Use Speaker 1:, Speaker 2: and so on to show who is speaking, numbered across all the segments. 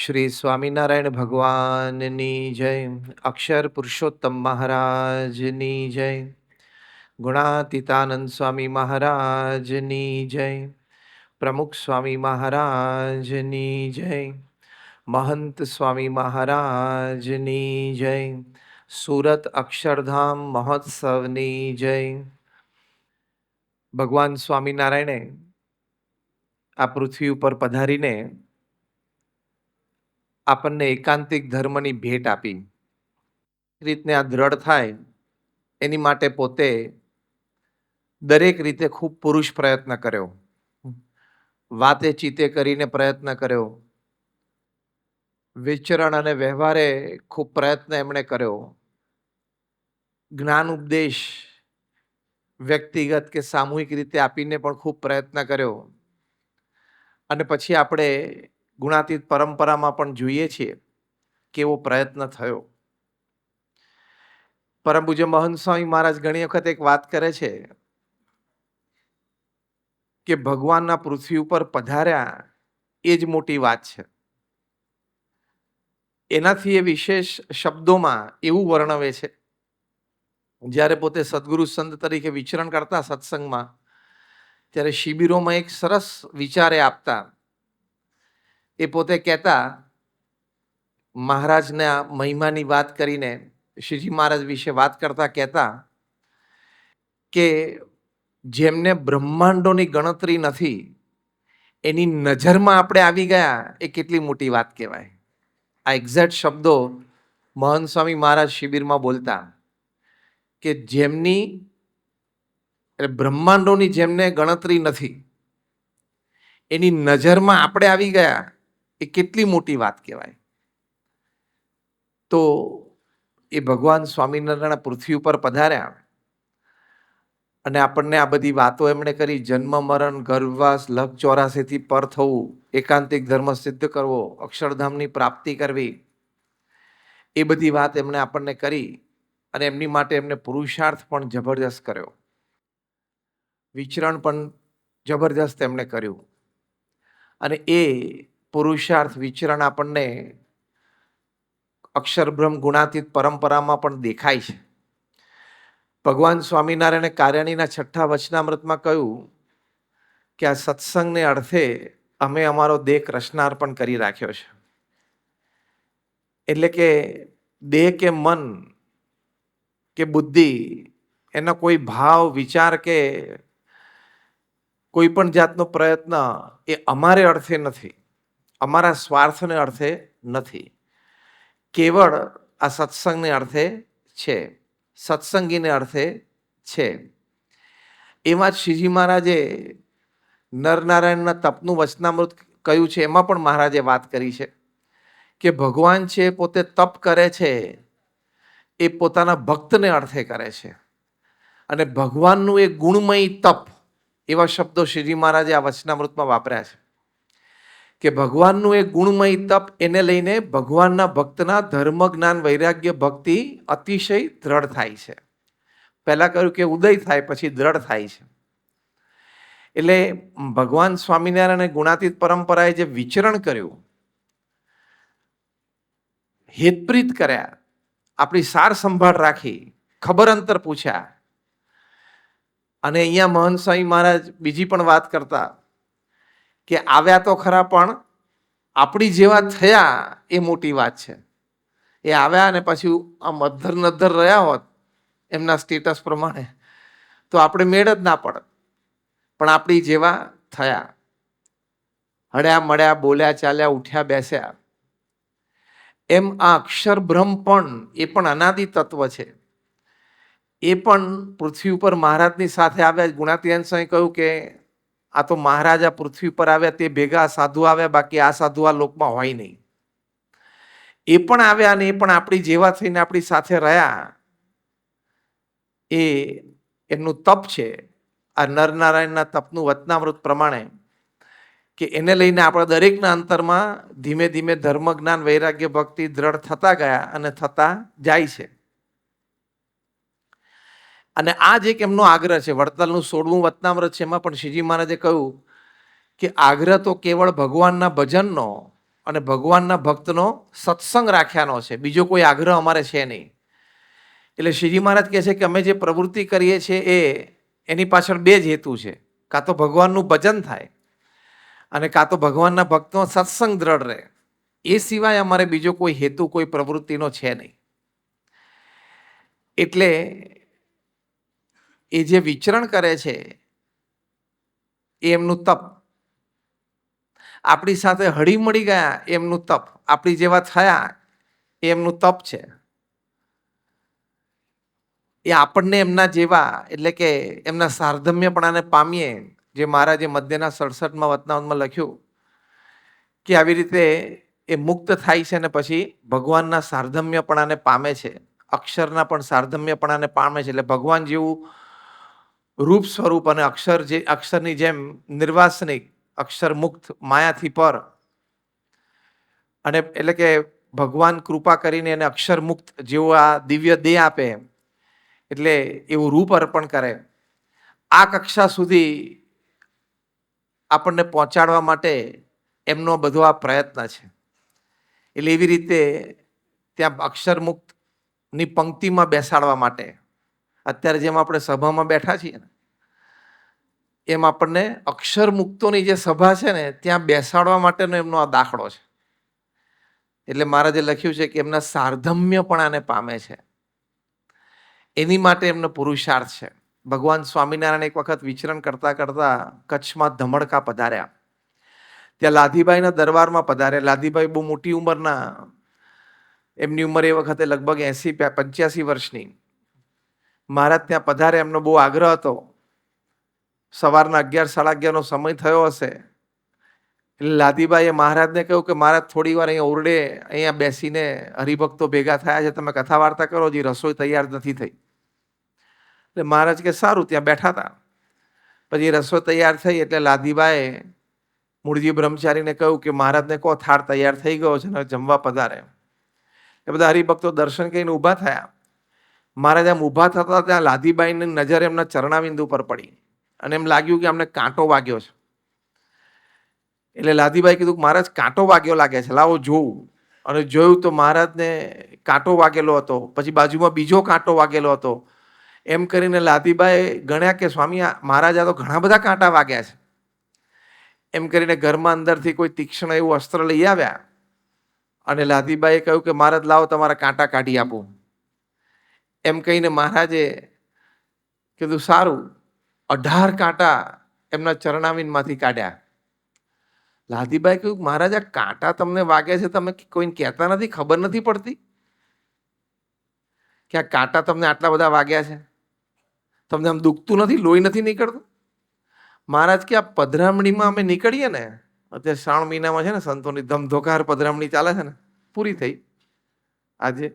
Speaker 1: શ્રી સ્વામિનારાયણ ભગવાનની જય. અક્ષર પુરુષોત્તમ મહારાજની જય. ગુણાતીતાનંદ સ્વામી મહારાજની જય. પ્રમુખ સ્વામી મહારાજની જય. મહંત સ્વામી મહારાજની જય. સુરત અક્ષરધામ મહોત્સવની જય. ભગવાન સ્વામિનારાયણે આ પૃથ્વી ઉપર પધારીને આપણને એકાંતિક ધર્મની ભેટ આપી. રીતને આ દ્રઢ થાય એની માટે પોતે દરેક રીતે ખૂબ પુરુષ પ્રયત્ન કર્યો. વાતે ચીતે કરીને પ્રયત્ન કર્યો. વિચરણ અને વ્યવહારે ખૂબ પ્રયત્ન એમણે કર્યો. જ્ઞાન ઉપદેશ વ્યક્તિગત કે સામૂહિક રીતે આપીને પણ ખૂબ પ્રયત્ન કર્યો. અને પછી આપણે ગુણાતીત પરંપરામાં પણ જોઈએ છીએ કેવો પ્રયત્ન થયો. પરમ પૂજ્ય મહંત સ્વામી મહારાજ ઘણી વખત એક વાત કરે છે કે ભગવાનના પૃથ્વી ઉપર પધાર્યા એ જ મોટી વાત છે. એનાથી એ વિશેષ શબ્દોમાં એવું વર્ણવે છે, જ્યારે પોતે સદગુરુ સંત તરીકે વિચરણ કરતા સત્સંગમાં, ત્યારે શિબિરોમાં એક સરસ વિચારે આપતા. એ પોતે કહેતા, મહારાજના મહિમાની વાત કરીને શ્રીજી મહારાજ વિશે વાત કરતા કહેતા કે જેમને બ્રહ્માંડોની ગણતરી નથી એની નજરમાં આપણે આવી ગયા એ કેટલી મોટી વાત કહેવાય. આ એક્ઝેક્ટ શબ્દો મહંત સ્વામી મહારાજ શિબિરમાં બોલતા કે જેમની બ્રહ્માંડોની જેમને ગણતરી નથી એની નજરમાં આપણે આવી ગયા એ કેટલી મોટી વાત કહેવાય. તો એ ભગવાન સ્વામિનારાયણ પૃથ્વી ઉપર પધાર્યા અને આપણને આ બધી વાતો એમણે કરી. જન્મ મરણ ગર્ભવાસ લગ 84થી પર થવું, એકાંતિક ધર્મ સિદ્ધ કરવો, અક્ષરધામની પ્રાપ્તિ કરવી, એ બધી વાત એમણે આપણને કરી. અને એમની માટે એમને પુરુષાર્થ પણ જબરજસ્ત કર્યો, વિચરણ પણ જબરજસ્ત એમણે કર્યું. અને એ પુરુષાર્થ વિચરણ આપણને અક્ષરબ્રહ્મ ગુણાતીત પરંપરામાં પણ દેખાય છે. ભગવાન સ્વામિનારાયણે કાર્યાણીના 6 વચનામૃતમાં કહ્યું કે આ સત્સંગને અર્થે અમે અમારો દેહ કૃષ્ણાર્પણ કરી રાખ્યો છે. એટલે કે દેહ કે મન કે બુદ્ધિ, એનો કોઈ ભાવ વિચાર કે કોઈ પણ જાતનો પ્રયત્ન એ અમારે અર્થે નથી, અમારા સ્વાર્થને અર્થે નથી, કેવળ આ સત્સંગને અર્થે છે, સત્સંગીને અર્થે છે. એમાં જ શ્રીજી મહારાજે નરનારાયણના તપનું વચનામૃત કહ્યું છે. એમાં પણ મહારાજે વાત કરી છે કે ભગવાન છે પોતે તપ કરે છે એ પોતાના ભક્તને અર્થે કરે છે. અને ભગવાનનું એ ગુણમય તપ, એવા શબ્દો શ્રીજી મહારાજે આ વચનામૃતમાં વાપર્યા છે કે ભગવાનનું એ ગુણમય તપ એને લઈને ભગવાનના ભક્તના ધર્મ જ્ઞાન વૈરાગ્ય ભક્તિ અતિશય દ્રઢ થાય છે. પહેલા કહ્યું કે ઉદય થાય, પછી દ્રઢ થાય છે. એટલે ભગવાન સ્વામિનારાયણે ગુણાતીત પરંપરાએ જે વિચરણ કર્યું, હિતપ્રીત કર્યા, આપણી સાર સંભાળ રાખી, ખબર અંતર પૂછ્યા. અને અહીંયા મહંત સ્વામી મહારાજ બીજી પણ વાત કરતા કે આવ્યા તો ખરા પણ આપણી જેવા થયા એ મોટી વાત છે. એ આવ્યા અને પછી આમ અધ્ધર નધ્ધર રહ્યા હોત એમના સ્ટેટસ પ્રમાણે તો આપણે મેળ જ ના પડત. પણ આપણી જેવા થયા, હળ્યા મળ્યા, બોલ્યા ચાલ્યા, ઉઠ્યા બેસ્યા. એમ આ અક્ષર બ્રહ્મ પણ એ પણ અનાદિ તત્વ છે. એ પણ પૃથ્વી ઉપર મહારાજની સાથે આવ્યા. ગુણાતીતાનંદ સ્વામી કહ્યું કે આ તો મહારાજ આ પૃથ્વી પર આવ્યા તે ભેગા સાધુ આવ્યા, બાકી આ સાધુ આ લોકમાં હોય નહીં. એ પણ આવ્યા અને એ પણ આપણી જેવા થઈને આપણી સાથે રહ્યા. એ એમનું તપ છે. આ નરનારાયણના તપનું વચનામૃત પ્રમાણે કે એને લઈને આપણા દરેકના અંતરમાં ધીમે ધીમે ધર્મ જ્ઞાન વૈરાગ્ય ભક્તિ દ્રઢ થતા ગયા અને થતા જાય છે. અને આ જ એક એમનો આગ્રહ છે. વડતાલનું 16મું વચનામૃત છે, એમાં પણ શ્રીજી મહારાજે કહ્યું કે આગ્રહ તો કેવળ ભગવાનના ભજનનો અને ભગવાનના ભક્તનો સત્સંગ રાખ્યાનો છે, બીજો કોઈ આગ્રહ અમારે છે નહીં. એટલે શ્રીજી મહારાજ કહે છે કે અમે જે પ્રવૃત્તિ કરીએ છીએ એની પાછળ બે જ હેતુ છે, કાં તો ભગવાનનું ભજન થાય અને કાં તો ભગવાનના ભક્તનો સત્સંગ દ્રઢ રહે. એ સિવાય અમારે બીજો કોઈ હેતુ કોઈ પ્રવૃત્તિનો છે નહીં. એટલે એ જે વિચરણ કરે છે એ એમનું તપ, આપણી સાથે હળીમળી ગયા એમનું તપ, આપણી જેવા થયા એમનું તપ છે. એ આપણને એમના જેવા એટલે કે એમના સાર્ધમ્યપણાને પામીએ, જે મહારાજે મધ્યના 67માં વતનામૃતમાં લખ્યું કે આવી રીતે એ મુક્ત થાય છે અને પછી ભગવાનના સાર્ધમ્યપણાને પામે છે, અક્ષરના પણ સાર્ધમ્યપણાને પામે છે. એટલે ભગવાન જેવું રૂપ સ્વરૂપ અને અક્ષરની જેમ નિર્વાસનિક, અક્ષર મુક્ત, માયાથી પર, અને એટલે કે ભગવાન કૃપા કરીને એને અક્ષર મુક્ત જેવો આ દિવ્ય દેહ આપે, એટલે એવું રૂપ અર્પણ કરે. આ કક્ષા સુધી આપણને પહોંચાડવા માટે એમનો બધો આ પ્રયત્ન છે. એટલે એવી રીતે ત્યાં અક્ષર મુક્તની પંક્તિમાં બેસાડવા માટે, અત્યારે જેમ આપણે સભામાં બેઠા છીએ ને એમ આપણને અક્ષર મુક્તોની જે સભા છે ને ત્યાં બેસાડવા માટેનો એમનો આ દાખલો છે. એટલે મહારાજે લખ્યું છે કે એમના સાર્ધમ્યપણાને પામે છે, એની માટે એમનો પુરુષાર્થ છે. ભગવાન સ્વામિનારાયણ એક વખત વિચરણ કરતા કરતા કચ્છમાં ધમડકા પધાર્યા. ત્યાં લાધીભાઈના દરબારમાં પધાર્યા. લાધીભાઈ બહુ મોટી ઉંમરના, એમની ઉંમર એ વખતે લગભગ 85 વર્ષની. મહારાજ ત્યાં પધારે, એમનો બહુ આગ્રહ હતો. સવારના 11-11:30નો સમય થયો હશે. એટલે લાધીભાઈએ મહારાજને કહ્યું કે મહારાજ થોડી વાર અહીંયા ઓરડે અહીંયા બેસીને હરિભક્તો ભેગા થયા છે, તમે કથા વાર્તા કરો, હજી રસોઈ તૈયાર નથી થઈ. એટલે મહારાજ કે સારું, ત્યાં બેઠા હતા. પછી રસોઈ તૈયાર થઈ એટલે લાધીભાઈએ મૂળજી બ્રહ્મચારીને કહ્યું કે મહારાજને કહો થાળ તૈયાર થઈ ગયો છે ને જમવા પધારે. એ બધા હરિભક્તો દર્શન કરીને ઊભા થયા. મહારાજ આમ ઊભા થતા ત્યાં લાધીબાઈની નજર એમના ચરણાબિંદુ પર પડી અને એમ લાગ્યું કે અમને કાંટો વાગ્યો છે. એટલે લાધીબાઈ કીધું કે મહારાજ કાંટો વાગ્યો લાગે છે, લાવો જોવું. અને જોયું તો મહારાજને કાંટો વાગેલો હતો, પછી બાજુમાં બીજો કાંટો વાગેલો હતો. એમ કરીને લાધીબાઈ ગણ્યા કે સ્વામી મહારાજ આ તો ઘણા બધા કાંટા વાગ્યા છે. એમ કરીને ઘરમાં અંદરથી કોઈ તીક્ષ્ણ એવું અસ્ત્ર લઈ આવ્યા અને લાધીબાઈએ કહ્યું કે મહારાજ લાવો તમારા કાંટા કાઢી આપું. એમ કહીને મહારાજે કીધું સારું, 18 કાંટા એમના ચરણાવીનમાંથી કાઢ્યા. લાધીબાઈ કહ્યું મહારાજ આ કાંટા તમને વાગે છે, તમે કોઈને કહેતા નથી, ખબર નથી પડતી કે આ કાંટા તમને આટલા બધા વાગ્યા છે? તમને આમ દુખતું નથી, લોહી નથી નીકળતું? મહારાજ કે આ પધરામણીમાં અમે નીકળીએ ને, અત્યારે 3 મહિનામાં છે ને સંતોની ધમધોકાર પધરામણી ચાલે છે ને, પૂરી થઈ આજે,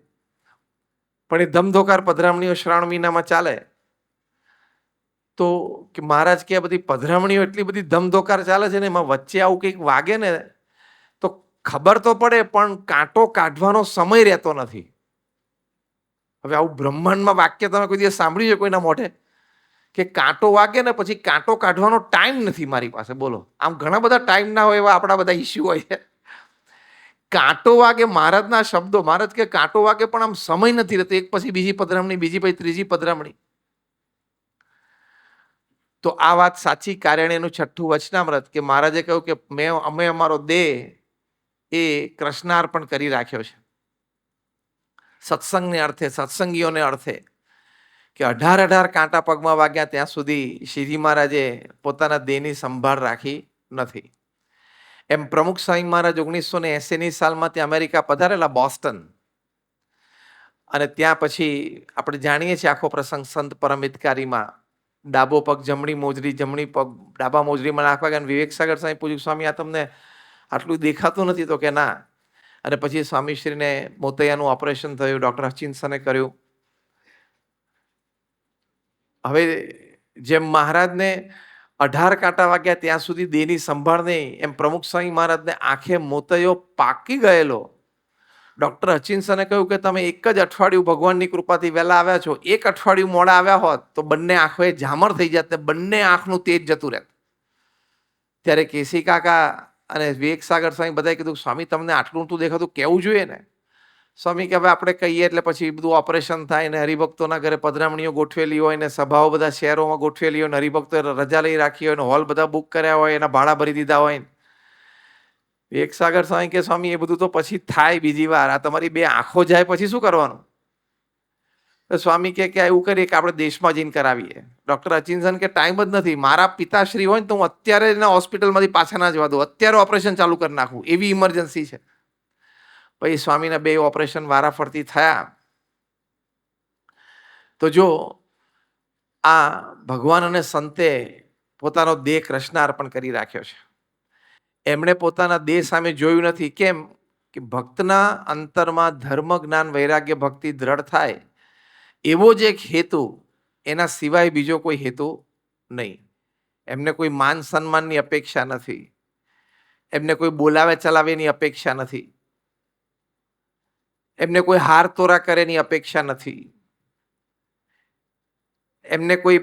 Speaker 1: પણ એ ધમધોકાર પધરામણીઓ 3 મહિનામાં ચાલે. તો કે મહારાજ કે આ બધી પધરામણીઓ એટલી બધી ધમધોકાર ચાલે છે ને, એમાં વચ્ચે આવું કંઈક વાગે ને તો ખબર તો પડે પણ કાંટો કાઢવાનો સમય રહેતો નથી. હવે આવું બ્રહ્માંડમાં વાક્ય તમે કોઈ દિવસ સાંભળ્યું છે કોઈના મોઢે કે કાંટો વાગે ને પછી કાંટો કાઢવાનો ટાઈમ નથી મારી પાસે? બોલો, આમ ઘણા બધા ટાઈમ ના હોય એવા આપણા બધા ઇસ્યુ હોય છે. કાંટો વાગે, મહારાજના શબ્દો, મહારાજ કે કાંટો વાગે પણ આમ સમય નથી રહેતો, એક પછી બીજી પધરામણી, બીજી પછી ત્રીજી પધરામણી. તો આ વાત સાચી. કારણેનું 6ઠું વચનામૃત કે મહારાજે કહ્યું કે અમે અમારો દેહ એ કૃષ્ણાર્પણ કરી રાખ્યો છે સત્સંગને અર્થે, સત્સંગીઓને અર્થે. કે 18 કાંટા પગમાં વાગ્યા ત્યાં સુધી શ્રીજી મહારાજે પોતાના દેહની સંભાળ રાખી નથી. એમ પ્રમુખ સ્વામી મહારાજ 1980ની સાલમાં ત્યાં અમેરિકા પધારેલા, બોસ્ટન. અને ત્યાં પછી આપણે જાણીએ છીએ આખો પ્રસંગ સંત પરમ હિતકારીમાં. ડાબો પગ જમણી મોજરી, જમણી પગ ડાબા મોજરીમાં નાખવા ગયા. વિવેક સાગર સાહેબ પૂછ્યું સ્વામી આ તમને આટલું દેખાતું નથી? તો કે ના. અને પછી સ્વામીશ્રીને મોતૈયાનું ઓપરેશન થયું, ડૉક્ટર હચિન્સને કર્યું. હવે જેમ મહારાજને 18 કાંટા વાગ્યા ત્યાં સુધી દેહની સંભાળ નહીં, એમ પ્રમુખ સ્વામી મહારાજને આંખે મોતૈયો પાકી ગયેલો. ડૉક્ટર હચિન્સને કહ્યું કે તમે એક જ અઠવાડિયું ભગવાનની કૃપાથી વહેલા આવ્યા છો, 1 અઠવાડિયું મોડા આવ્યા હોત તો બંને આંખોએ ઝામર થઈ જાત ને બંને આંખનું તેજ જતું રહેત. ત્યારે કેસી કાકા અને વિવેક સાગર સ્વામી બધાએ કીધું સ્વામી તમને આટલું તો દેખાતું કહેવું જોઈએ ને. સ્વામી કે હવે આપણે કહીએ એટલે પછી બધું ઓપરેશન થાય ને હરિભક્તોના ઘરે પધરામણીઓ ગોઠવેલી હોય ને સભાઓ બધા શહેરોમાં ગોઠવેલી હોય ને હરિભક્તો રજા લઈ રાખી હોય ને હોલ બધા બુક કર્યા હોય એના ભાડા ભરી દીધા હોય ને. વિવેક સાગર સ્વામી કે સ્વામી એ બધું તો પછી થાય બીજી વાર, આ તમારી બે આંખો જાય પછી શું કરવાનું? તો સ્વામી કે એવું કરીએ કે આપણે દેશમાં જઈને કરાવીએ. ડોક્ટર હચિન્સન કે ટાઈમ જ નથી, મારા પિતાશ્રી હોય ને તો હું અત્યારે એના હોસ્પિટલમાંથી પાછા ના જવા દઉં, અત્યારે ઓપરેશન ચાલુ કરી નાખું, એવી ઇમરજન્સી છે. પછી સ્વામીના 2 ઓપરેશન વારાફરતી થયા. તો જો આ ભગવાન અને સંતે પોતાનો દેહ કૃષ્ણ અર્પણ કરી રાખ્યો છે. એમણે પોતાના દેહ સામે જોયું નથી. કેમ? કે ભક્તના અંતરમાં ધર્મ જ્ઞાન વૈરાગ્ય ભક્તિ દ્રઢ થાય એવો જ એક હેતુ, એના સિવાય બીજો કોઈ હેતુ નહીં. એમને કોઈ માન સન્માનની અપેક્ષા નથી, એમને કોઈ બોલાવે ચલાવેની અપેક્ષા નથી, એમને કોઈ હાર તોરા કરેની અપેક્ષા નથી, એમને કોઈ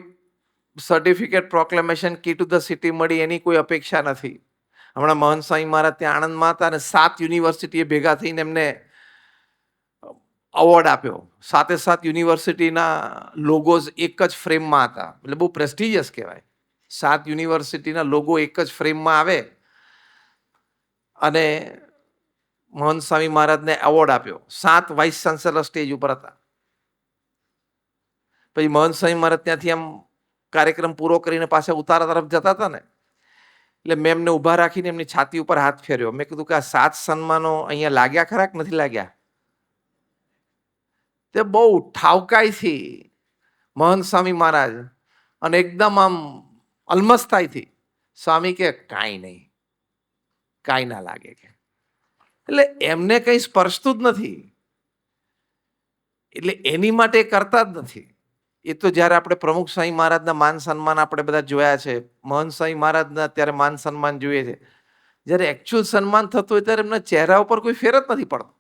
Speaker 1: certificate proclamation key to the city મળી એની કોઈ અપેક્ષા નથી. હમણાં મહંત સ્વામી મહારાજ ત્યાં આણંદમાં હતા અને 7 યુનિવર્સિટીએ ભેગા થઈને એમને અવોર્ડ આપ્યો. 7 યુનિવર્સિટીના લોગોઝ એક જ ફ્રેમમાં હતા, એટલે બહુ પ્રેસ્ટિજિયસ કહેવાય. 7 યુનિવર્સિટીના લોગો એક જ ફ્રેમમાં આવે અને મહંત સ્વામી મહારાજને એવોર્ડ આપ્યો. 7 વાઇસ ચાન્સેલર સ્ટેજ ઉપર હતા. પછી મહંત સ્વામી મહારાજ ત્યાંથી આમ કાર્યક્રમ પૂરો કરીને પાછા ઉતારા તરફ જતા હતા ને, એટલે મેં એમને ઊભા રાખીને એમની છાતી ઉપર હાથ ફેર્યો. મેં કીધું કે આ 7 સન્માનો અહીંયા લાગ્યા ખરા કે નથી લાગ્યા? તે બહુ ઠાવકાઈથી મહંત સ્વામી મહારાજ અને એકદમ આમ અલમસ્તાઈથી સ્વામી કે કાંઈ નહીં, કાંઈ ના લાગે કે. એટલે એમને કંઈ સ્પર્શતું જ નથી, એટલે એની માટે કરતા જ નથી. એ તો જ્યારે આપણે પ્રમુખ સ્વામી મહારાજના માન સન્માન આપણે બધા જોયા છે, મહંત સ્વામી મહારાજના ત્યારે માન સન્માન જોઈએ છે, જ્યારે એકચ્યુઅલ સન્માન થતું હોય ત્યારે એમના ચહેરા ઉપર કોઈ ફેર જ નથી પડતો.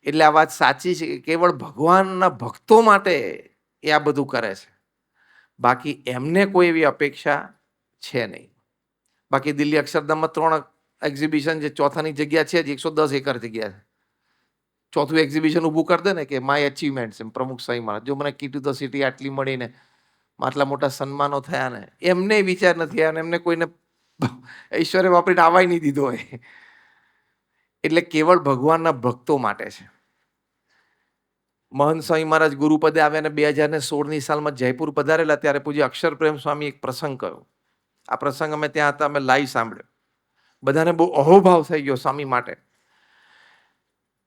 Speaker 1: એટલે આ વાત સાચી છે કે કેવળ ભગવાનના ભક્તો માટે એ આ બધું કરે છે, બાકી એમને કોઈ એવી અપેક્ષા છે નહીં. બાકી દિલ્હી અક્ષરધામમાં 3 એક્ઝિબિશન છે, ચોથાની જગ્યા છે જ, 110 એકર જગ્યા છે. ચોથું એક્ઝિબિશન ઊભું કરી દે ને કે માય અચીવમેન્ટ છે પ્રમુખ સ્વામી મહારાજ, જો મને કી ટુ ધ સિટી આટલી મળીને આટલા મોટા સન્માનો થયા ને, એમને વિચાર નથી આવ્યા, એમને કોઈને ઐશ્વર્ય વાપરીને આવાય નહીં દીધો હોય. એટલે કેવળ ભગવાનના ભક્તો માટે છે. મહંત સ્વામી મહારાજ ગુરુપદે આવ્યા અને 2016ની સાલમાં જયપુર પધારેલા ત્યારે પૂજ્ય અક્ષર પ્રેમ સ્વામી એક પ્રસંગ કર્યો. આ પ્રસંગ અમે ત્યાં હતા, અમે લાઈવ સાંભળ્યો. બધાને બહુ અહોભાવ થઈ ગયો સ્વામી માટે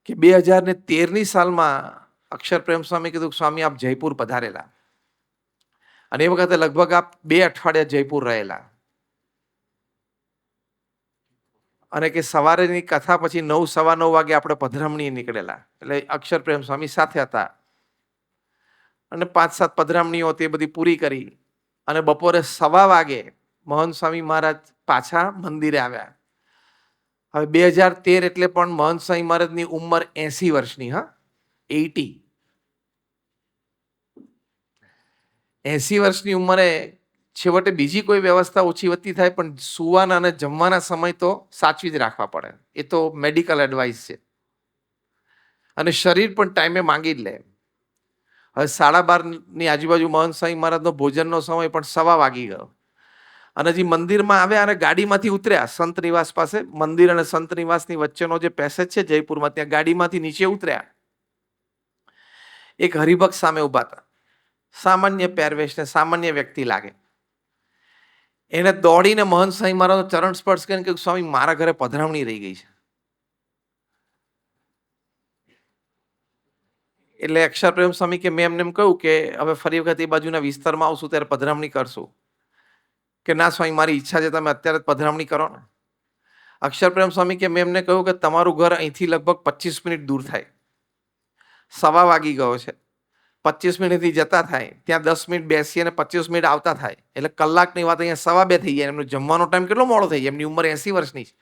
Speaker 1: કે 2013ની સાલમાં અક્ષર પ્રેમ સ્વામી કીધું સ્વામી આપ જયપુર પધારેલા અને એ વખતે લગભગ આપ 2 અઠવાડિયા જયપુર રહેલા અને કે સવારેની કથા પછી 9, 9:15 વાગે આપણે પધરામણી નીકળેલા. એટલે અક્ષર પ્રેમ સ્વામી સાથે હતા અને 5-7 પધરામણીઓ તે બધી પૂરી કરી અને બપોરે 1:15 વાગે મહંત સ્વામી મહારાજ પાછા મંદિરે આવ્યા. હવે 2013 એટલે પણ મહંત સ્વામી મહારાજની ઉંમર 80 વર્ષની, 80 વર્ષની ઉંમરે છેવટે બીજી કોઈ વ્યવસ્થા ઓછી વધતી થાય પણ સુવાના અને જમવાના સમય તો સાચવી જ રાખવા પડે. એ તો મેડિકલ એડવાઇસ છે અને શરીર પણ ટાઈમે માંગી જ લે. હવે 12:30ની આજુબાજુ મહંત સ્વામી મહારાજનો ભોજનનો સમય પણ 1:15 વાગી ગયો અને હજી મંદિરમાં આવ્યા અને ગાડીમાંથી ઉતર્યા. સંત નિવાસ પાસે, મંદિર અને સંત નિવાસની વચ્ચેનો જે પેસેજ છે જયપુરમાં, ત્યાં ગાડીમાંથી નીચે ઉતર્યા. એક હરિભક્ત સામે ઉભા હતા, સામાન્ય પહેરવેશ ને સામાન્ય વ્યક્તિ લાગે. એને દોડીને મહંત સ્વામી મહારાજનો ચરણ સ્પર્શ કરીને કહ્યું સ્વામી મારા ઘરે પધરામણી રહી ગઈ છે. એટલે અક્ષર પ્રેમ સ્વામી કે મેં એમને એમ કહ્યું કે હવે ફરી વખત એ બાજુના વિસ્તારમાં આવશું ત્યારે પધરામણી કરશું. કે ના સ્વામી મારી ઈચ્છા છે તમે અત્યારે પધરામણી કરો ને. અક્ષર પ્રેમ સ્વામી કે મેં એમને કહ્યું કે તમારું ઘર અહીંથી લગભગ 25 મિનિટ દૂર થાય, 1:15 વાગી ગયો છે, 25 મિનિટથી જતા થાય, ત્યાં 10 મિનિટ બેસી અને 25 મિનિટ આવતા થાય, એટલે કલાકની વાત અહીંયા 2:15 થઈ જાય. એમનો જમવાનો ટાઈમ કેટલો મોડો થઈ જાય, એમની ઉંમર 80 વર્ષની છે.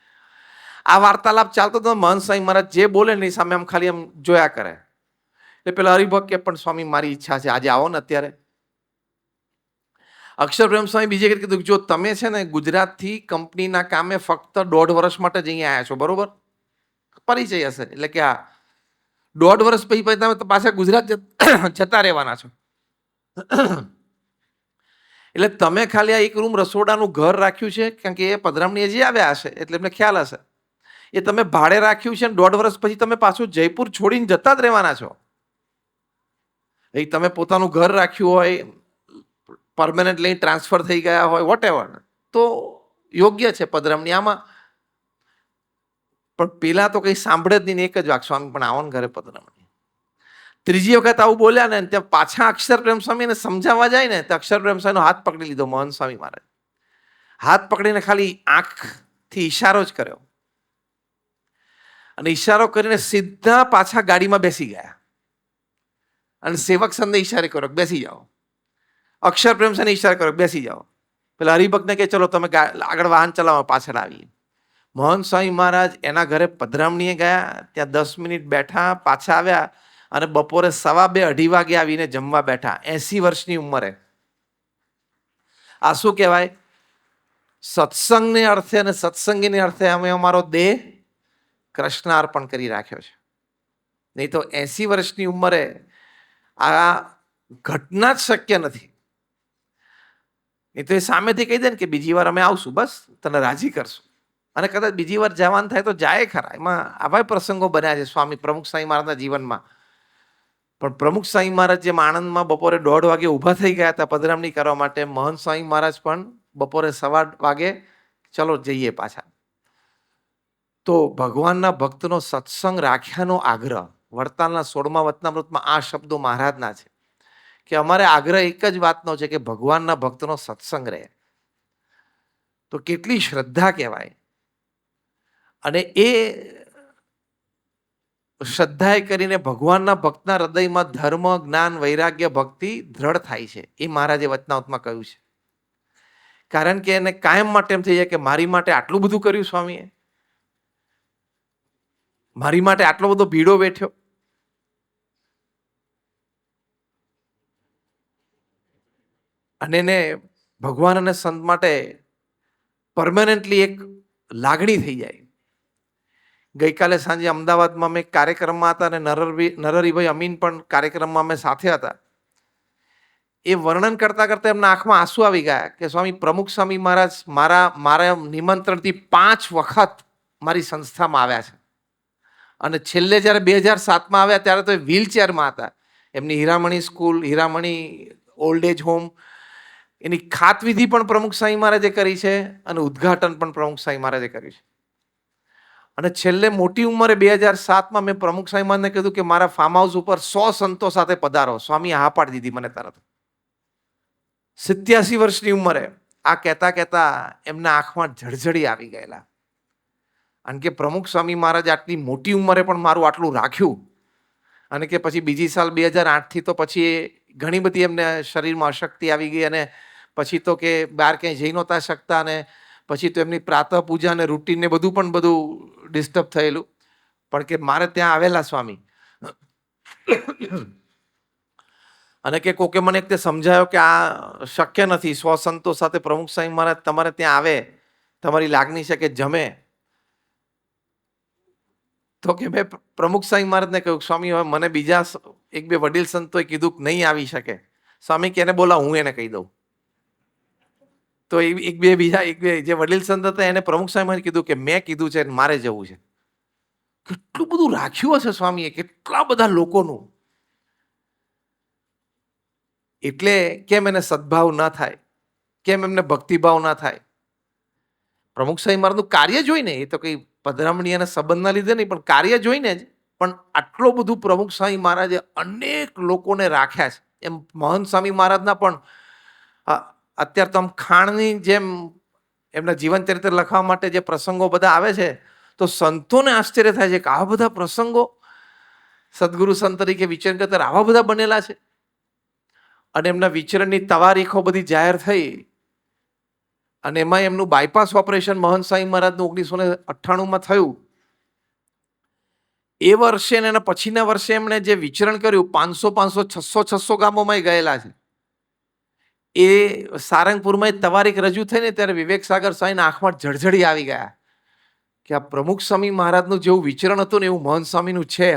Speaker 1: આ વાર્તાલાપ ચાલતો તો મહંત સ્વામી મહારાજ જે બોલે ને સામે આમ ખાલી આમ જોયા કરે. એટલે પેલા હરિભક્ત કે પણ સ્વામી મારી ઈચ્છા છે આજે આવો ને અત્યારે. અક્ષરપ્રેમ સ્વામી બીજે કંઈક કીધું, જો તમે છે ને ગુજરાતથી કંપનીના કામે ફક્ત 1.5 વર્ષ માટે જ અહીંયા આવ્યા છો, બરોબર? પરિચય હશે એટલે કે 1.5 વર્ષ પછી તમે તો પાછા ગુજરાત જતા રહેવાના છો. એટલે તમે ખાલી આ એક રૂમ રસોડાનું ઘર રાખ્યું છે, કારણ કે એ પધરામણી હજી આવ્યા હશે એટલે એમને ખ્યાલ હશે. એ તમે ભાડે રાખ્યું છે, 1.5 વર્ષ પછી તમે પાછું જયપુર છોડીને જતા જ રહેવાના છો. એ તમે પોતાનું ઘર રાખ્યું હોય, પરમેનન્ટલી ટ્રાન્સફર થઈ ગયા હોય, વોટ તો યોગ્ય છે પધરામણી આમાં. પણ પેલા તો કંઈ સાંભળે જ નહીં, એક જ વાક, સ્વામી પણ આવો ને ઘરે પધરામણી. ત્રીજી વખત આવું બોલ્યા ને ત્યાં પાછા અક્ષરપ્રેમ સ્વામીને સમજાવવા જાય ને તો અક્ષરપ્રેમ સ્વામીનો હાથ પકડી લીધો મોહન સ્વામી મહારાજ. હાથ પકડીને ખાલી આંખથી ઈશારો જ કર્યો અને ઈશારો કરીને સીધા પાછા ગાડીમાં બેસી ગયા અને સેવક સંતને ઈશારે કર્યો બેસી જાઓ. અક્ષરપ્રેમ સ્વામીને ઈશારો કર્યો બેસી જાઓ. પેલા હરિભક્તને કે ચલો તમે આગળ વાહન ચલાવવા પાછળ આવી. મોહન સ્વામી મહારાજ એના ઘરે પધરામણીએ ગયા, ત્યાં 10 મિનિટ બેઠા, પાછા આવ્યા અને બપોરે 2:30 વાગે આવીને જમવા બેઠા. 80 વર્ષની ઉંમરે. આ શું કહેવાય? સત્સંગને અર્થે અને સત્સંગીને અર્થે અમે અમારો દેહ કૃષ્ણ અર્પણ કરી રાખ્યો છે. નહીં તો 80 વર્ષની ઉંમરે આ ઘટના જ શક્ય નથી. નહીં તો એ સામેથી કહી દે ને કે બીજી વાર અમે આવશું, બસ તને રાજી કરશું. અને કદાચ બીજી વાર જવાનું થાય તો જાય ખરા. એમાં આવા પ્રસંગો બન્યા છે સ્વામી પ્રમુખ સ્વામી મહારાજના જીવનમાં. પણ પ્રમુખ સ્વામી મહારાજ જેમ આણંદમાં બપોરે 1:30 વાગે ઊભા થઈ ગયા હતા પધરામણી કરવા માટે, મહંત સ્વામી મહારાજ પણ બપોરે 1:15 વાગે ચલો જઈએ પાછા. તો ભગવાનના ભક્તનો સત્સંગ રાખ્યાનો આગ્રહ વડતાલના 16મા વચનામૃતમાં આ શબ્દો મહારાજના છે કે અમારે આગ્રહ એક જ વાતનો છે કે ભગવાનના ભક્તનો સત્સંગ રહે. તો કેટલી શ્રદ્ધા કહેવાય. અને એ શ્રદ્ધાએ કરીને ભગવાનના ભક્તના હૃદયમાં ધર્મ, જ્ઞાન, વૈરાગ્ય, ભક્તિ દ્રઢ થાય છે. એ મહારાજે વચનામૃતમાં કહ્યું છે. કારણ કે એને કાયમ માટે એમ થઈ જાય કે મારી માટે આટલું બધું કર્યું સ્વામીએ, મારી માટે આટલો બધો ભીડો બેઠ્યો. અને એને ભગવાન અને સંત માટે પરમેનન્ટલી એક લાગણી થઈ જાય. ગઈકાલે સાંજે અમદાવાદમાં અમે કાર્યક્રમમાં હતા અને નરહરિભાઈ અમીન પણ કાર્યક્રમમાં અમે સાથે હતા. એ વર્ણન કરતા કરતા એમના આંખમાં આંસુ આવી ગયા કે સ્વામી પ્રમુખ સ્વામી મહારાજ મારા નિમંત્રણથી 5 વખત મારી સંસ્થામાં આવ્યા છે. અને છેલ્લે જ્યારે 2007માં આવ્યા ત્યારે તો એ વ્હીલચેરમાં હતા. એમની Hiramani school, Hiramani old age home, એની ખાતવિધિ પણ પ્રમુખ સ્વામી મહારાજે કરી છે અને ઉદ્ઘાટન પણ પ્રમુખ સ્વામી મહારાજે કર્યું છે. અને છેલ્લે મોટી ઉંમરે 2007માં મેં પ્રમુખ સ્વામી મહારાજને કીધું કે મારા ફાર્મ હાઉસ ઉપર 100 સંતો સાથે પધારો. સ્વામી હા પાડી દીધી મને તરત. 87 વર્ષની ઉંમરે આ કહેતા કહેતા એમના આંખમાં જળજળી આવી ગયેલા. અને કે પ્રમુખ સ્વામી મહારાજ આટલી મોટી ઉંમરે પણ મારું આટલું રાખ્યું. અને કે પછી બીજી સાલ 2008થી તો પછી ઘણી બધી એમને શરીરમાં અશક્તિ આવી ગઈ અને પછી તો કે બહાર ક્યાંય જઈ નહોતા શકતા અને પછી તો એમની પ્રાતઃ પૂજા અને રૂટીન ને બધું ડિસ્ટર્બ થયેલું. પણ કે મારે ત્યાં આવેલા સ્વામી અને કે કોકે મને એક સમજાયો કે આ શક્ય નથી, 100 સંતો સાથે પ્રમુખ સ્વામી મહારાજ તમારે ત્યાં આવે, તમારી લાગણી છે કે જમે. તો કે મેં પ્રમુખ સ્વામી મહારાજને કહ્યું સ્વામી હવે મને બીજા 1-2 વડીલ સંતોએ કીધું કે નહીં આવી શકે. સ્વામી કે એને બોલાવ, હું એને કહી દઉં. તો એક બે જે વડીલ સંત હતા એને પ્રમુખ સ્વામી મહારાજે કીધું કે મેં કીધું છે મારે જવું છે. કેટલું બધું રાખ્યું હશે સ્વામીએ, કેટલા બધા લોકોનું. એટલે કેમ એને સદભાવ ન થાય, કેમ એમને ભક્તિભાવ ન થાય? પ્રમુખ સ્વામી મહારાજનું કાર્ય જોઈને, એ તો કંઈ પધરામણી અને સંબંધના લીધે નહીં પણ કાર્ય જોઈને જ, પણ આટલું બધું પ્રમુખ સ્વામી મહારાજે અનેક લોકોને રાખ્યા છે. એમ મહંત સ્વામી મહારાજના પણ અત્યારે તો આમ ખાણની જેમ એમના જીવન ચરિત્ર લખવા માટે જે પ્રસંગો બધા આવે છે તો સંતોને આશ્ચર્ય થાય છે કે આવા બધા પ્રસંગો સદગુરુ સંત તરીકે વિચરણ કરતા આવા બધા બનેલા છે. અને એમના વિચરણની તારીખો બધી જાહેર થઈ અને એમાં એમનું બાયપાસ ઓપરેશન મહંત સ્વામી મહારાજનું 1998માં થયું. એ વર્ષે અને એના પછીના વર્ષે એમણે જે વિચરણ કર્યું 500, 600 ગામોમાં ગયેલા છે. એ સારંગપુરમાં તવારીખ રજૂ થઈ ને ત્યારે વિવેક સાગર સ્વામીના આંખમાં જળજળી આવી ગયા કે આ પ્રમુખ સ્વામી મહારાજનું જેવું વિચરણ હતું ને એવું મહંત સ્વામીનું છે.